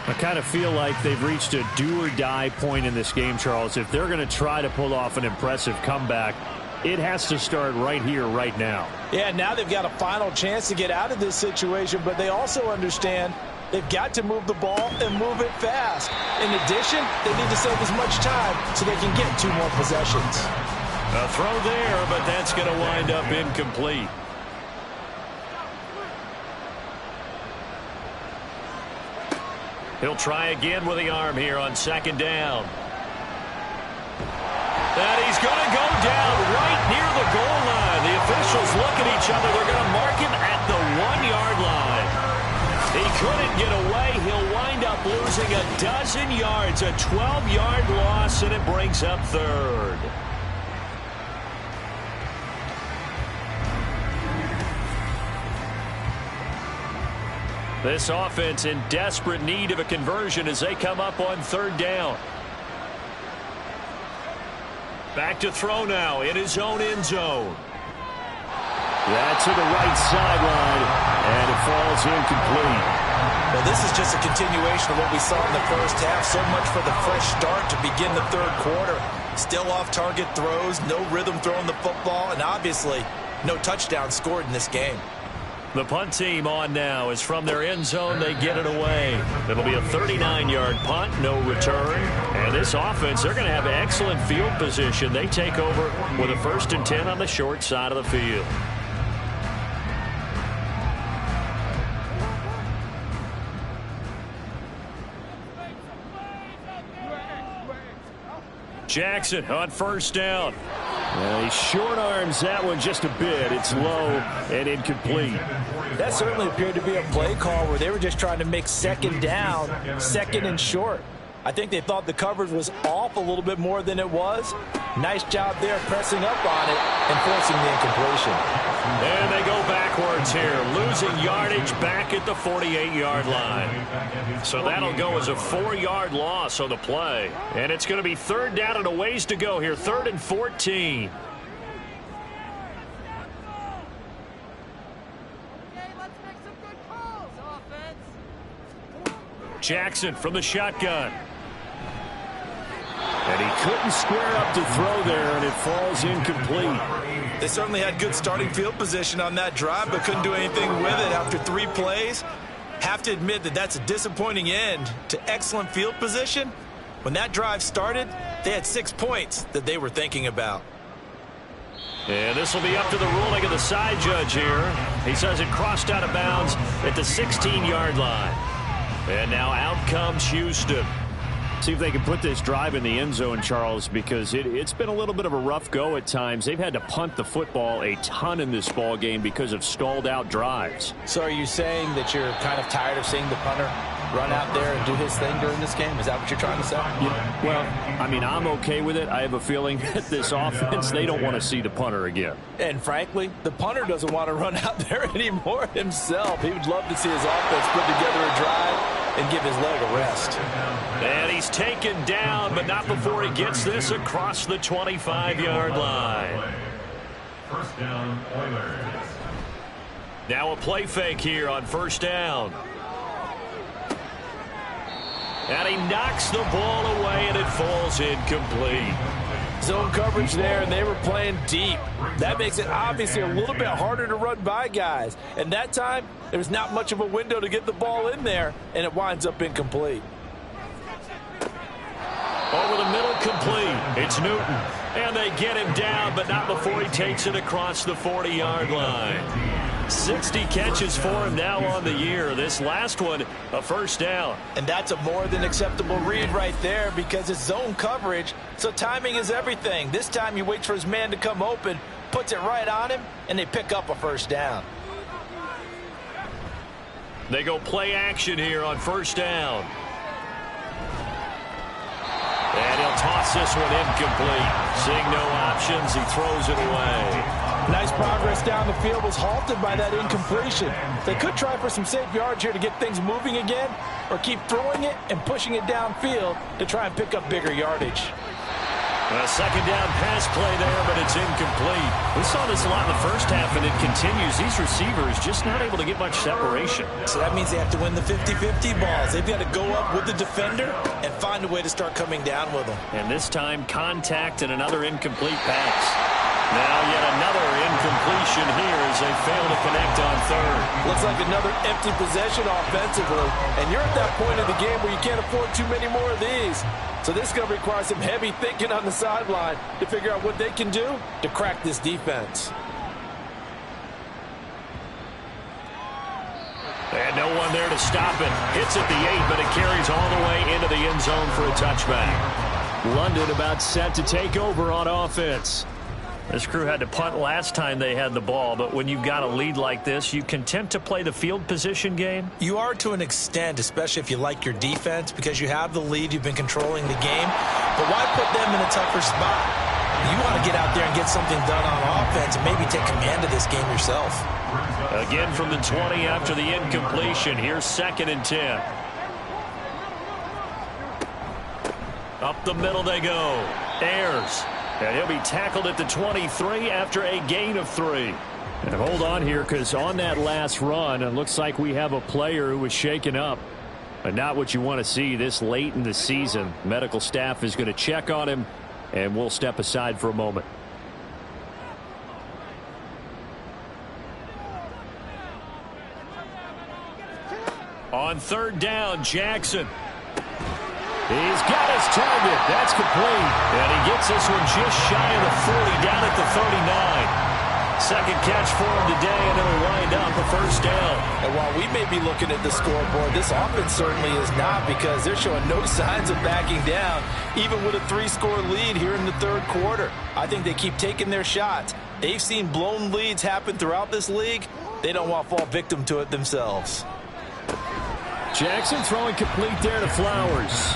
I kind of feel like they've reached a do-or-die point in this game, Charles. If they're going to try to pull off an impressive comeback, it has to start right here, right now. Yeah, now they've got a final chance to get out of this situation, but they also understand they've got to move the ball and move it fast. In addition, they need to save as much time so they can get 2 more possessions. A throw there, but that's going to wind up incomplete. He'll try again with the arm here on 2nd down. And he's going to go down right near the goal line. The officials look at each other. They're going to mark him at the 1-yard line. He couldn't get away. He'll wind up losing a dozen yards, a 12-yard loss, and it brings up 3rd. This offense in desperate need of a conversion as they come up on 3rd down. Back to throw now in his own end zone. That's to the right sideline, and it falls incomplete. Well, this is just a continuation of what we saw in the first half. So much for the fresh start to begin the third quarter. Still off-target throws, no rhythm throwing the football, and obviously no touchdown scored in this game. The punt team on now is from their end zone. They get it away. It'll be a 39-yard punt, no return. And this offense, they're going to have excellent field position. They take over with a 1st and 10 on the short side of the field. Jackson on 1st down. He short arms that one just a bit. It's low and incomplete. That certainly appeared to be a play call where they were just trying to make 2nd down, 2nd and short. I think they thought the coverage was off a little bit more than it was. Nice job there pressing up on it and forcing the incompletion. And they go backwards here, losing yardage back at the 48-yard line. So that'll go as a 4-yard loss on the play. And it's going to be 3rd down and a ways to go here, 3rd and 14. Jackson from the shotgun. And he couldn't square up to throw there, and it falls incomplete. They certainly had good starting field position on that drive, but couldn't do anything with it after 3 plays. Have to admit that that's a disappointing end to excellent field position. When that drive started, they had 6 points that they were thinking about. And this will be up to the ruling of the side judge here. He says it crossed out of bounds at the 16-yard line. And now out comes Houston. See if they can put this drive in the end zone, Charles, because it's been a little bit of a rough go at times. They've had to punt the football a ton in this ball game because of stalled out drives. So are you saying that you're kind of tired of seeing the punter run out there and do his thing during this game? Is that what you're trying to say? Yeah, well, I mean, I'm okay with it. I have a feeling that this offense, they don't want to see the punter again. And frankly, the punter doesn't want to run out there anymore himself. He would love to see his offense put together a drive and give his leg a rest. And he's taken down, but not before he gets this across the 25-yard line. 1st down, Oilers. Now a play fake here on 1st down. And he knocks the ball away, and it falls incomplete. Zone coverage there, and they were playing deep. That makes it obviously a little bit harder to run by guys. And that time, there's not much of a window to get the ball in there, and it winds up incomplete. Over the middle, complete. It's Newton. And they get him down, but not before he takes it across the 40-yard line. 60 catches for him now on the year. This last one, a 1st down. And that's a more than acceptable read right there because it's zone coverage, so timing is everything. This time he waits for his man to come open, puts it right on him, and they pick up a 1st down. They go play action here on 1st down. And he'll toss this one incomplete. Seeing no options, he throws it away. Nice progress down the field, was halted by that incompletion. They could try for some safe yards here to get things moving again, or keep throwing it and pushing it downfield to try and pick up bigger yardage. A 2nd down pass play there, but it's incomplete. We saw this a lot in the first half, and it continues. These receivers just not able to get much separation. So that means they have to win the 50-50 balls. They've got to go up with the defender and find a way to start coming down with them. And this time, contact and another incomplete pass. Now yet another incompletion here as they fail to connect on 3rd. Looks like another empty possession offensively. And you're at that point of the game where you can't afford too many more of these. So this is going to require some heavy thinking on the sideline to figure out what they can do to crack this defense. And no one there to stop it. Hits at the 8, but it carries all the way into the end zone for a touchback. London about set to take over on offense. This crew had to punt last time they had the ball, but when you've got a lead like this, you content to play the field position game? You are to an extent, especially if you like your defense, because you have the lead, you've been controlling the game. But why put them in a tougher spot? You want to get out there and get something done on offense and maybe take command of this game yourself. Again from the 20 after the incompletion. Here's 2nd and 10. Up the middle they go. Ayers. And he'll be tackled at the 23 after a gain of 3. And hold on here, because on that last run, it looks like we have a player who was shaken up. And not what you want to see this late in the season. Medical staff is going to check on him, and we'll step aside for a moment. On 3rd down, Jackson. He's got his target. That's complete. And he gets this one just shy of the 40, down at the 39. Second catch for him today, and it'll wind up a 1st down. And while we may be looking at the scoreboard, this offense certainly is not, because they're showing no signs of backing down, even with a 3-score lead here in the 3rd quarter. I think they keep taking their shots. They've seen blown leads happen throughout this league. They don't want to fall victim to it themselves. Jackson throwing complete there to Flowers.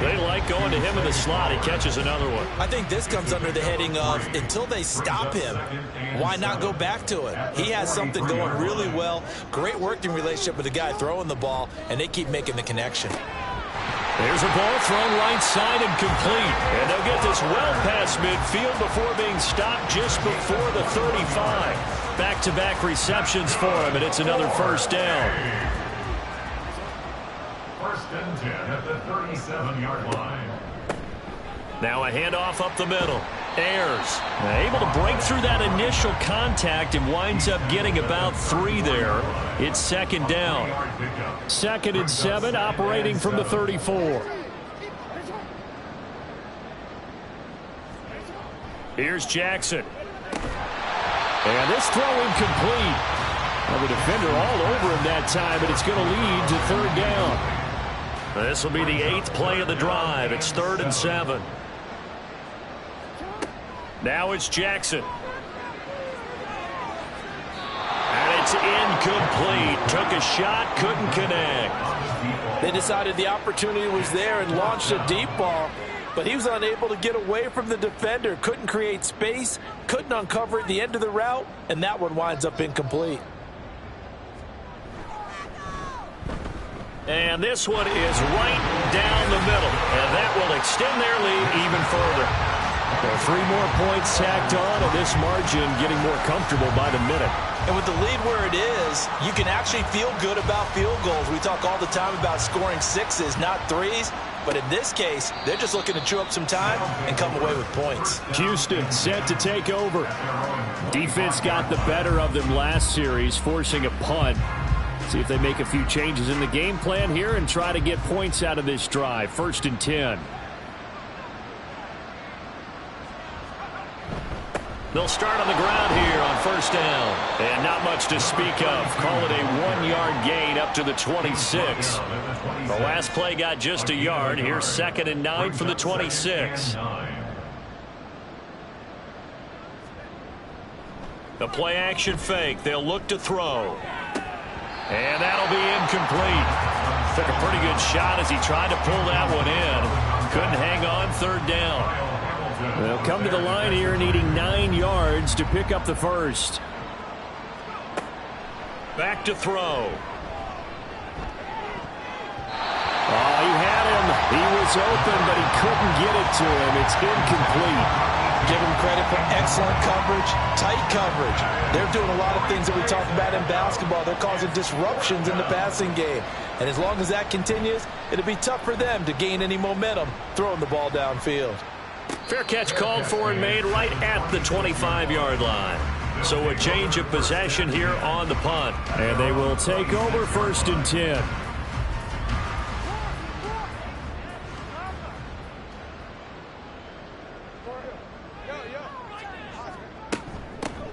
They like going to him in the slot. He catches another one. I think this comes under the heading of, until they stop him, why not go back to it? He has something going really well. Great working relationship with the guy throwing the ball, and they keep making the connection. There's a ball thrown right side and complete. And they'll get this well past midfield before being stopped just before the 35. Back-to-back receptions for him, and it's another 1st down. 1st and 10 at the 37-yard line. Now a handoff up the middle. Ayers able to break through that initial contact and winds up getting about 3 there. It's 2nd down. 2nd and 7, operating from the 34. Here's Jackson. And this throw incomplete. Well, the defender all over him that time, but it's going to lead to 3rd down. This will be the 8th play of the drive. It's 3rd and 7. Now it's Jackson. And it's incomplete. Took a shot, couldn't connect. They decided the opportunity was there and launched a deep ball, but he was unable to get away from the defender. Couldn't create space, couldn't uncover at the end of the route, and that one winds up incomplete. And this one is right down the middle. And that will extend their lead even further. Well, 3 more points tacked on, and this margin getting more comfortable by the minute. And with the lead where it is, you can actually feel good about field goals. We talk all the time about scoring 6s, not 3s. But in this case, they're just looking to chew up some time and come away with points. Houston set to take over. Defense got the better of them last series, forcing a punt. See if they make a few changes in the game plan here and try to get points out of this drive. 1st and 10. They'll start on the ground here on 1st down. And not much to speak of. Call it a 1-yard gain up to the 26. The last play got just a yard. Here's 2nd and 9 from the 26. The play action fake. They'll look to throw. And that'll be incomplete. Took a pretty good shot as he tried to pull that one in. Couldn't hang on. 3rd down. They'll come to the line here needing 9 yards to pick up the 1st. Back to throw. Oh, he had him. He was open, but he couldn't get it to him. It's incomplete. Give them credit for excellent coverage, tight coverage. They're doing a lot of things that we talk about in basketball. They're causing disruptions in the passing game. And as long as that continues, it'll be tough for them to gain any momentum throwing the ball downfield. Fair catch called for and made right at the 25-yard line. So a change of possession here on the punt. And they will take over 1st and 10.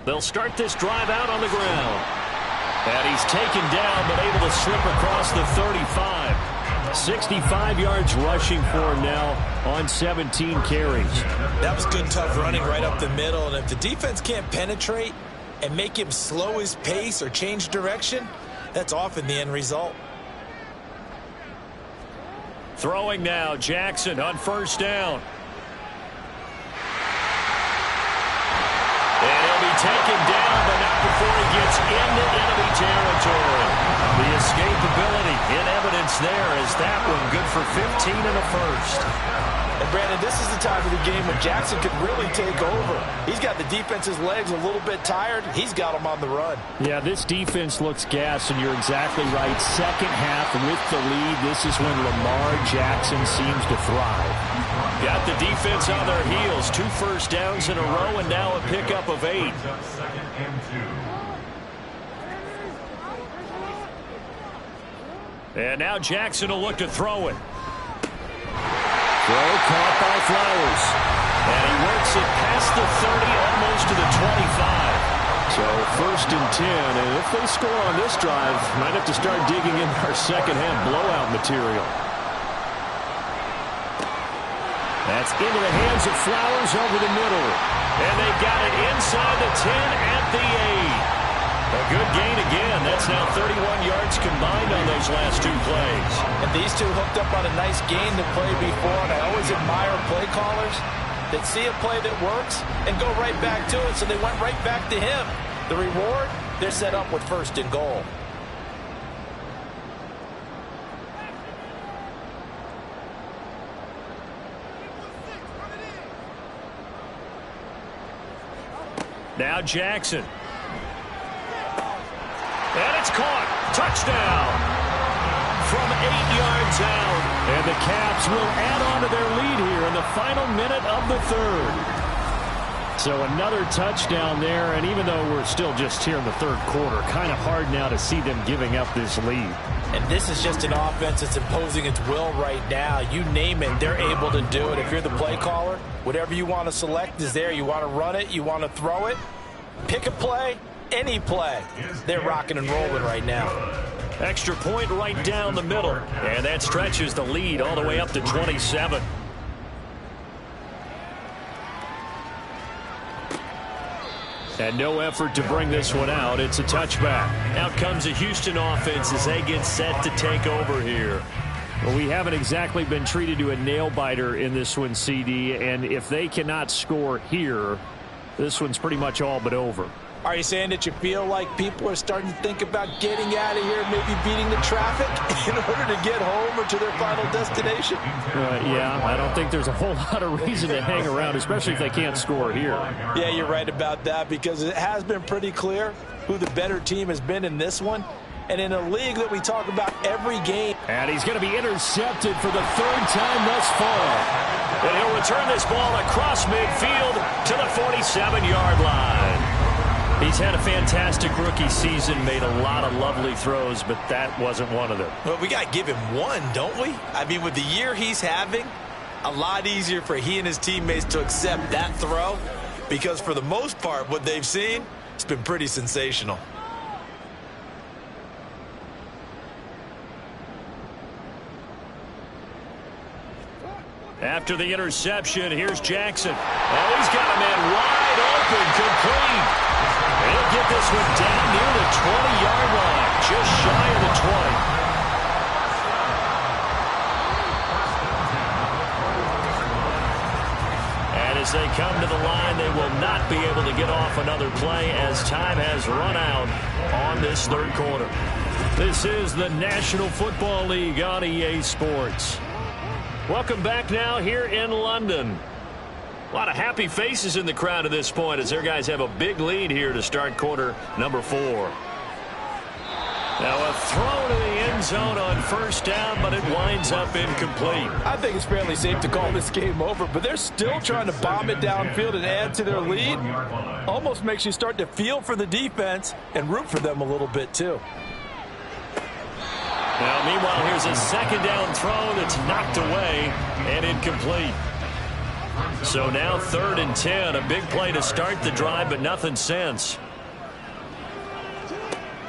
They'll start this drive out on the ground. And he's taken down, but able to slip across the 35. 65 yards rushing for him now on 17 carries. That was good, tough running right up the middle. And if the defense can't penetrate and make him slow his pace or change direction, that's often the end result. Throwing now, Jackson on 1st down. And he'll be taken down, but not before he gets into enemy territory. The escapability in evidence there as that one good for 15 and a 1st. And Brandon, this is the time of the game when Jackson could really take over. He's got the defense's legs a little bit tired. He's got them on the run. Yeah, this defense looks gassed, and you're exactly right. Second half with the lead, this is when Lamar Jackson seems to thrive. Got the defense on their heels. 2 first downs in a row, and now a pickup of 8. Second and 2. And now Jackson will look to throw it. Throw caught by Flowers. And he works it past the 30, almost to the 25. So first and 10, and if they score on this drive, might have to start digging in our second half blowout material. That's into the hands of Flowers over the middle. And they got it inside the 10 at the 8. A good gain again. That's now 31 yards combined on those last 2 plays. And these two hooked up on a nice gain to play before, and I always admire play callers that see a play that works and go right back to it, so they went right back to him. The reward, they're set up with first and goal. Now Jackson. And it's caught. Touchdown. From 8 yards out. And the Caps will add on to their lead here in the final minute of the third. So another touchdown there, and even though we're still just here in the third quarter, kind of hard now to see them giving up this lead. And this is just an offense that's imposing its will right now. You name it, they're able to do it. If you're the play caller, whatever you want to select is there. You want to run it, you want to throw it, pick a play, any play. They're rocking and rolling right now. Extra point right down the middle. And that stretches the lead all the way up to 27. And no effort to bring this one out. It's a touchback. Out comes the Houston offense as they get set to take over here. Well, we haven't exactly been treated to a nail-biter in this one, CD. And if they cannot score here, this one's pretty much all but over. Are you saying that you feel like people are starting to think about getting out of here, maybe beating the traffic in order to get home or to their final destination? Yeah, I don't think there's a whole lot of reason to hang around, especially if they can't score here. Yeah, you're right about that, because it has been pretty clear who the better team has been in this one. And in a league that we talk about every game. And he's going to be intercepted for the third time thus far. And he'll return this ball across midfield to the 47-yard line. He's had a fantastic rookie season, made a lot of lovely throws, but that wasn't one of them. Well, we got to give him one, don't we? I mean, with the year he's having, a lot easier for he and his teammates to accept that throw, because for the most part, what they've seen, it's been pretty sensational. After the interception, here's Jackson. Oh, he's got a man wide open, complete. He'll get this one down near the 20-yard line, just shy of the 20. And as they come to the line, they will not be able to get off another play as time has run out on this third quarter. This is the National Football League on EA Sports. Welcome back now here in London. A lot of happy faces in the crowd at this point as their guys have a big lead here to start quarter number 4. Now a throw to the end zone on first down, but it winds up incomplete. I think it's fairly safe to call this game over, but they're still trying to bomb it downfield and add to their lead. Almost makes you start to feel for the defense and root for them a little bit too. Now, meanwhile, here's a second down throw that's knocked away and incomplete. So now 3rd and 10, a big play to start the drive, but nothing since.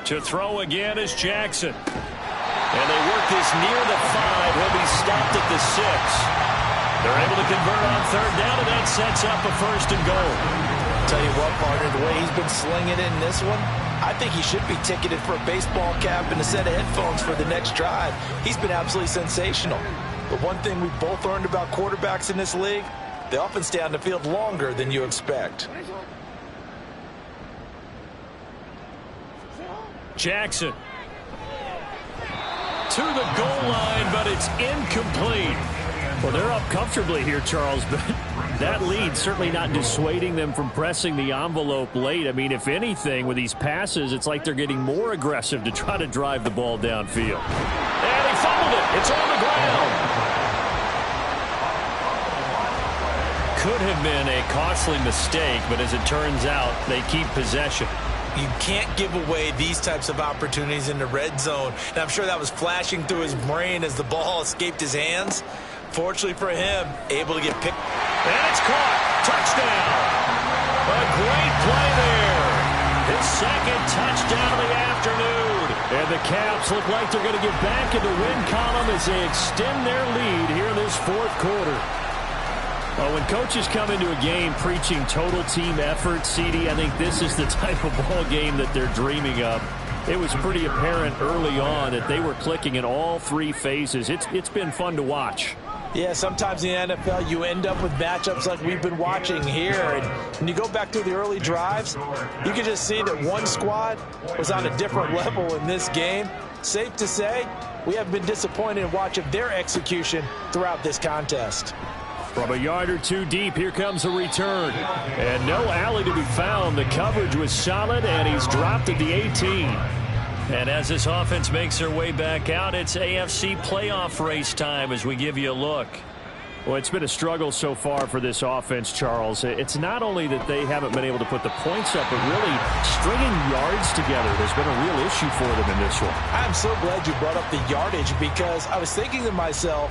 To throw again is Jackson. And they work this near the 5. He'll be stopped at the 6. They're able to convert on 3rd down, and that sets up a 1st and goal. Tell you what, partner, the way he's been slinging it in this one, I think he should be ticketed for a baseball cap and a set of headphones for the next drive. He's been absolutely sensational. But one thing we both learned about quarterbacks in this league, they often stay on the field longer than you expect. Jackson to the goal line, but it's incomplete. Well, they're up comfortably here, Charles, but that lead certainly not dissuading them from pressing the envelope late. I mean, if anything, with these passes, it's like they're getting more aggressive to try to drive the ball downfield. And he fumbled it. It's on the ground. Could have been a costly mistake, but as it turns out, they keep possession. You can't give away these types of opportunities in the red zone. And I'm sure that was flashing through his brain as the ball escaped his hands. Fortunately for him, able to get picked. And it's caught. Touchdown. A great play there. His second touchdown of the afternoon. And the Caps look like they're going to get back in the win column as they extend their lead here in this fourth quarter. Well, when coaches come into a game preaching total team effort, CD, I think this is the type of ball game that they're dreaming of. It was pretty apparent early on that they were clicking in all three phases. It's been fun to watch. Yeah, sometimes in the NFL you end up with matchups like we've been watching here. And when you go back to the early drives, you can just see that one squad was on a different level in this game. Safe to say, we have been disappointed in watching their execution throughout this contest. From a yard or two deep, here comes a return. And no alley to be found. The coverage was solid, and he's dropped at the 18. And as this offense makes their way back out, it's AFC playoff race time as we give you a look. Well, it's been a struggle so far for this offense, Charles. It's not only that they haven't been able to put the points up, but really stringing yards together has been a real issue for them in this one. I'm so glad you brought up the yardage because I was thinking to myself,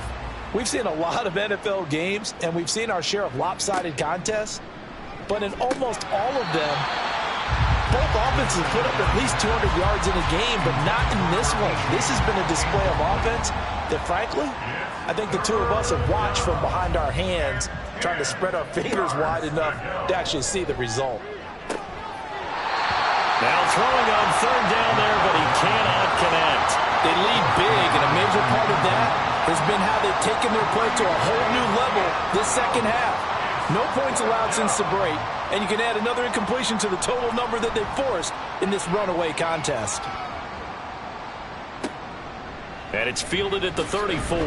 we've seen a lot of NFL games, and we've seen our share of lopsided contests, but in almost all of them, both offenses put up at least 200 yards in a game, but not in this one. This has been a display of offense that, frankly, I think the two of us have watched from behind our hands, trying to spread our fingers wide enough to actually see the result. Now throwing on third down there, but he cannot connect. They lead big, and a major part of that has been how they've taken their play to a whole new level this second half. No points allowed since the break, and you can add another incompletion to the total number that they've forced in this runaway contest. And it's fielded at the 34.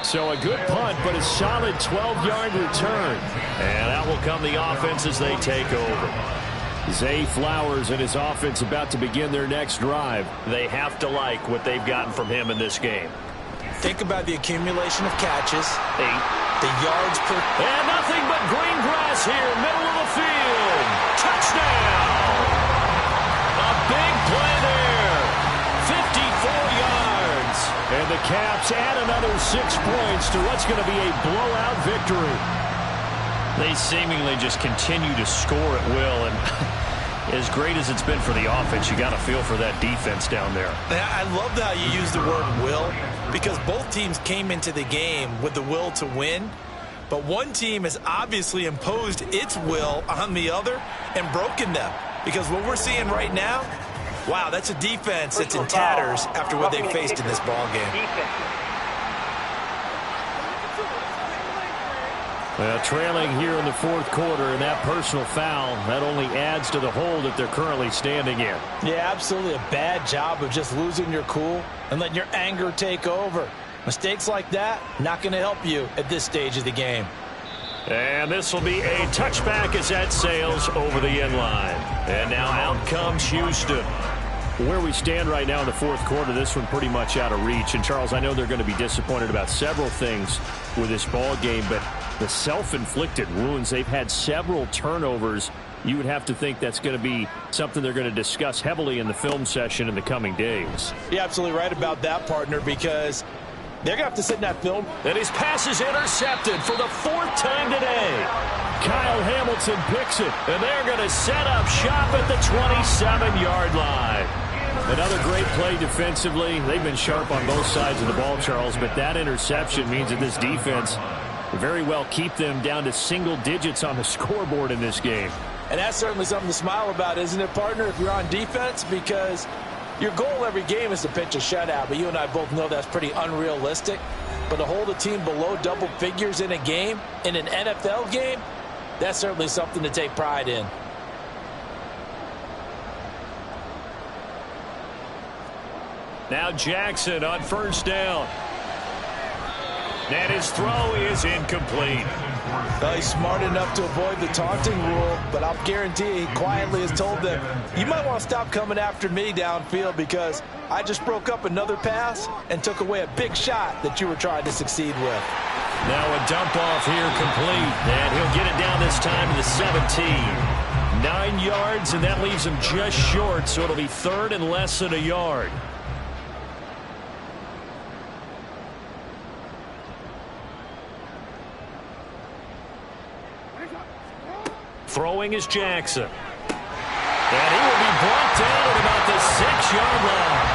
So a good punt, but a solid 12-yard return. And out will come the offense as they take over. Zay Flowers and his offense about to begin their next drive. They have to like what they've gotten from him in this game. Think about the accumulation of catches. 8. The yards per... And nothing but green grass here, middle of the field. Touchdown! A big play there. 54 yards. And the Caps add another 6 points to what's going to be a blowout victory. They seemingly just continue to score at will, and as great as it's been for the offense, you got to feel for that defense down there. I love how you use the word will, because both teams came into the game with the will to win, but one team has obviously imposed its will on the other and broken them, because what we're seeing right now, wow, that's a defense that's in tatters after what they faced in this ball game. Well, trailing here in the fourth quarter, and that personal foul, that only adds to the hole that they're currently standing in. Yeah, absolutely a bad job of just losing your cool and letting your anger take over. Mistakes like that, not going to help you at this stage of the game. And this will be a touchback as that sails over the end line. And now out comes Houston. Where we stand right now in the fourth quarter, this one pretty much out of reach. And, Charles, I know they're going to be disappointed about several things with this ball game, but the self-inflicted wounds, they've had several turnovers. You would have to think that's going to be something they're going to discuss heavily in the film session in the coming days. You're absolutely right about that, partner, because they're going to have to sit in that film. And his pass is intercepted for the fourth time today. Kyle Hamilton picks it. And they're going to set up shop at the 27-yard line. Another great play defensively. They've been sharp on both sides of the ball, Charles, but that interception means that this defense very well keep them down to single digits on the scoreboard in this game. And that's certainly something to smile about, isn't it, partner, if you're on defense? Because your goal every game is to pitch a shutout, but you and I both know that's pretty unrealistic. But to hold a team below double figures in a game, in an NFL game, that's certainly something to take pride in. Now Jackson on first down. And his throw is incomplete. Well, he's smart enough to avoid the taunting rule, but I'll guarantee he quietly has told them, you might want to stop coming after me downfield because I just broke up another pass and took away a big shot that you were trying to succeed with. Now a dump off here complete, and he'll get it down this time to the 17. 9 yards, and that leaves him just short, so it'll be third and less than a yard. Throwing is Jackson. And he will be brought down at about the 6-yard line.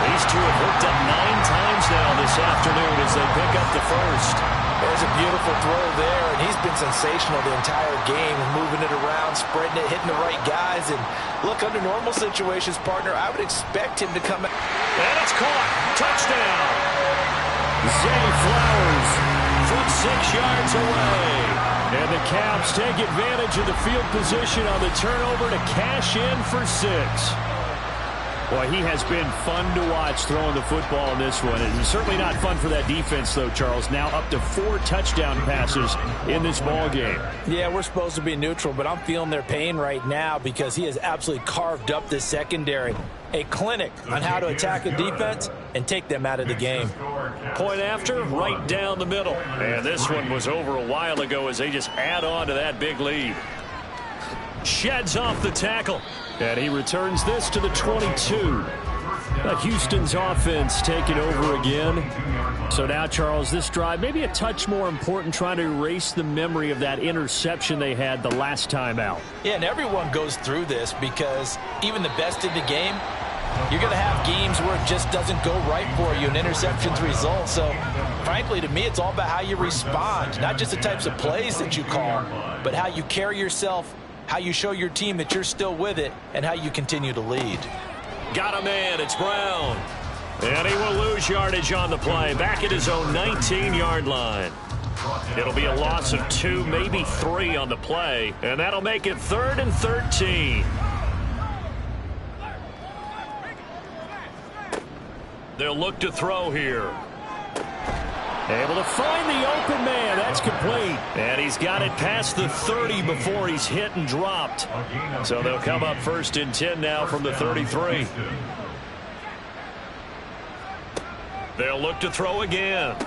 These two have hooked up 9 times now this afternoon as they pick up the first. There's a beautiful throw there, and he's been sensational the entire game, moving it around, spreading it, hitting the right guys. And look, under normal situations, partner, I would expect him to come out. And it's caught. Touchdown. Zay Flowers from 6 yards away. And the Caps take advantage of the field position on the turnover to cash in for 6. Boy, he has been fun to watch throwing the football in this one. It's certainly not fun for that defense, though, Charles. Now up to 4 touchdown passes in this ball game. Yeah, we're supposed to be neutral, but I'm feeling their pain right now because he has absolutely carved up this secondary. A clinic on how to attack a defense and take them out of the game. Point after, right down the middle. And this one was over a while ago as they just add on to that big lead. Sheds off the tackle. And he returns this to the 22. Houston's offense taking over again. So now, Charles, this drive maybe a touch more important, trying to erase the memory of that interception they had the last time out. Yeah, and everyone goes through this because even the best in the game, you're going to have games where it just doesn't go right for you, and interceptions result. So, frankly, to me, it's all about how you respond, not just the types of plays that you call, but how you carry yourself, how you show your team that you're still with it, and how you continue to lead. Got a man. It's Brown. And he will lose yardage on the play. Back at his own 19-yard line. It'll be a loss of 2, maybe 3 on the play. And that'll make it 3rd and 13. They'll look to throw here. Able to find the open man. That's complete. And he's got it past the 30 before he's hit and dropped. So they'll come up 1st and 10 now from the 33. They'll look to throw again.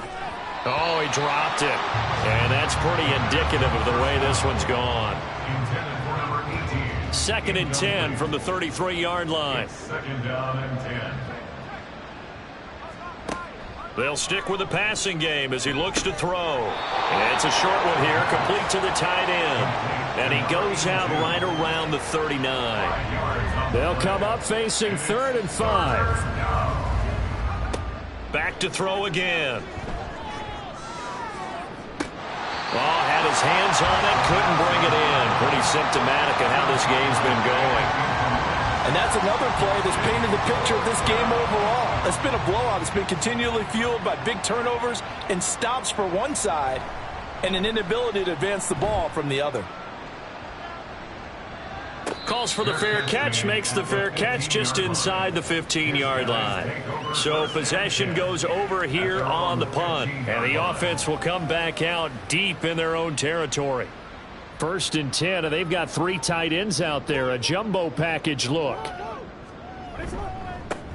Oh, he dropped it. And that's pretty indicative of the way this one's gone. 2nd and 10 from the 33-yard line. 2nd down and 10. They'll stick with the passing game as he looks to throw. And it's a short one here, complete to the tight end. And he goes out right around the 39. They'll come up facing 3rd and 5. Back to throw again. Oh, had his hands on it, couldn't bring it in. Pretty symptomatic of how this game's been going. And that's another play that's painted the picture of this game overall. It's been a blowout. It's been continually fueled by big turnovers and stops for one side and an inability to advance the ball from the other. Calls for the fair catch, makes the fair catch just inside the 15-yard line. So possession goes over here on the punt, and the offense will come back out deep in their own territory. 1st and 10, and they've got 3 tight ends out there. A jumbo package look.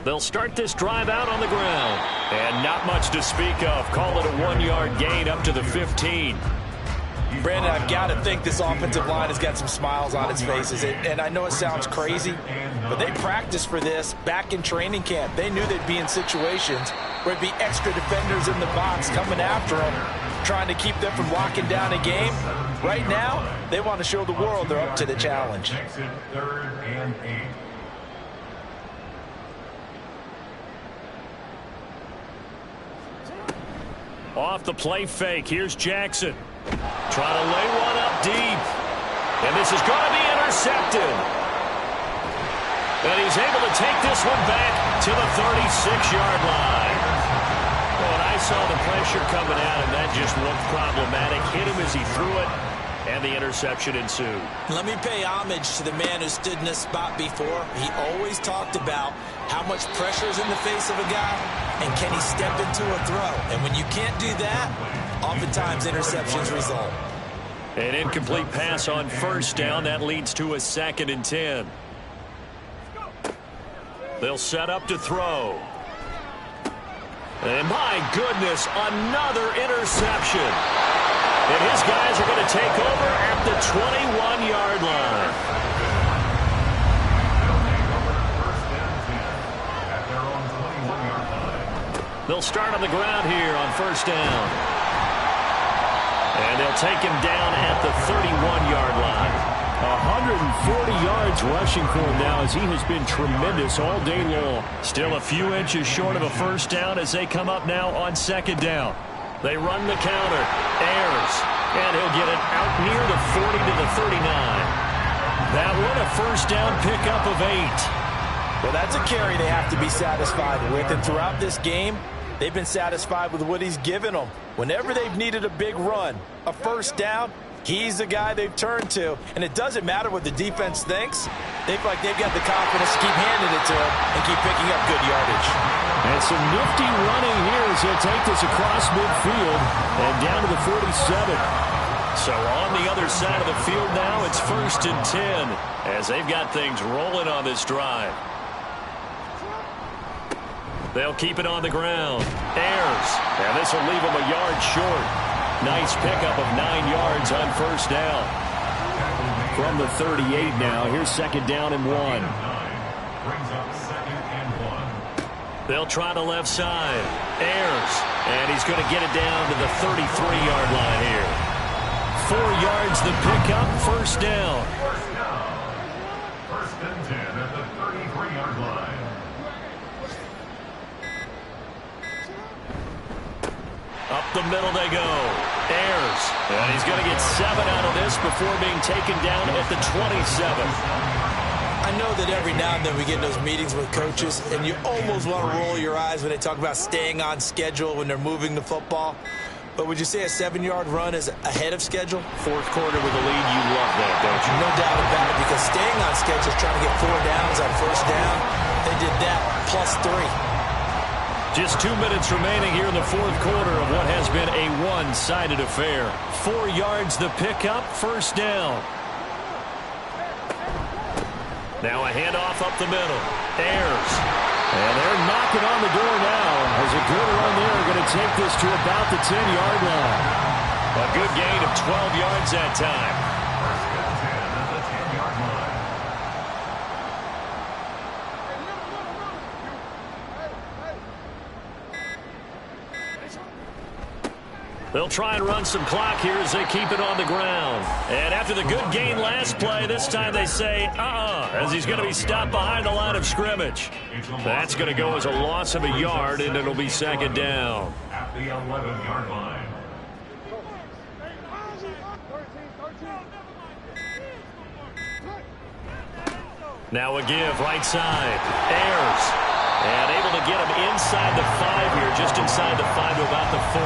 They'll start this drive out on the ground. And not much to speak of. Call it a 1-yard gain up to the 15. Brandon, I've got to think this offensive line has got some smiles on its faces. And I know it sounds crazy, but they practiced for this back in training camp. They knew they'd be in situations where it'd be extra defenders in the box coming after them, trying to keep them from locking down a game. Right now, they want to show the world they're up to the challenge. Exit 3rd and 8. Off the play fake, here's Jackson. Trying to lay one up deep. And this is going to be intercepted. And he's able to take this one back to the 36-yard line. Well, and I saw the pressure coming out, and that just looked problematic. Hit him as he threw it. and the interception ensued. Let me pay homage to the man who stood in this spot before. He always talked about how much pressure is in the face of a guy, and can he step into a throw. And when you can't do that, oftentimes interceptions result. An incomplete pass on first down. That leads to a 2nd and 10. They'll set up to throw. And my goodness, another interception. And his guys are going to take over at the 21-yard line. They'll start on the ground here on first down. And they'll take him down at the 31-yard line. 140 yards rushing for him now as he has been tremendous all day long. Still a few inches short of a first down as they come up now on 2nd down. They run the counter. Ayers. And he'll get it out near the 40 to the 39. That one a first down pickup of 8. Well, that's a carry they have to be satisfied with. And throughout this game, they've been satisfied with what he's given them. Whenever they've needed a big run, a first down, he's the guy they've turned to. And it doesn't matter what the defense thinks. They feel like they've got the confidence to keep handing it to him and keep picking up good yardage. And some nifty running here as he'll take this across midfield and down to the 47. So on the other side of the field now, it's 1st and 10 as they've got things rolling on this drive. They'll keep it on the ground. Ayers. And this will leave him a yard short. Nice pickup of 9 yards on first down. From the 38 now, here's 2nd down and 1. Brings up 2nd and 1. They'll try the left side. Ayers. And he's going to get it down to the 33-yard line here. 4 yards the pickup, first down. First down. 1st and 10 at the 33-yard line. Up the middle they go. Ayers. And he's going to get 7 out of this before being taken down at the 27. I know that every now and then we get in those meetings with coaches, and you almost want to roll your eyes when they talk about staying on schedule when they're moving the football. But would you say a 7-yard run is ahead of schedule? 4th quarter with the lead, you love that, don't you? No doubt about it, because staying on schedule is trying to get 4 downs on first down. They did that plus 3. Just 2 minutes remaining here in the 4th quarter of what has been a one-sided affair. 4 yards the pickup, first down. Now a handoff up the middle. Ayers. And they're knocking on the door now. As a good run there, going to take this to about the 10-yard line. A good gain of 12 yards that time. 1st and 10 at the 10-yard line. They'll try and run some clock here as they keep it on the ground. And after the good gain last play, this time they say, as he's going to be stopped behind the line of scrimmage. That's going to go as a loss of a yard, and it'll be 2nd down. At the 11-yard line. Now a give, right side. Ayers. And able to get him inside the 5 here, just inside the 5 to about the 4.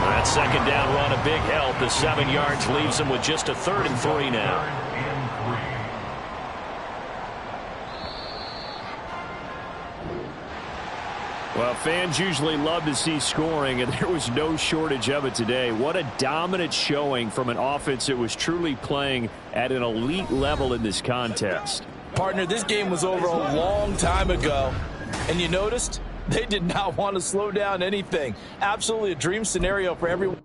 That 2nd down run, a big help. The 7 yards leaves him with just a 3rd and 3 now. Well, fans usually love to see scoring, and there was no shortage of it today. What a dominant showing from an offense that was truly playing at an elite level in this contest. Partner, this game was over a long time ago, and you noticed they did not want to slow down anything. Absolutely a dream scenario for everyone.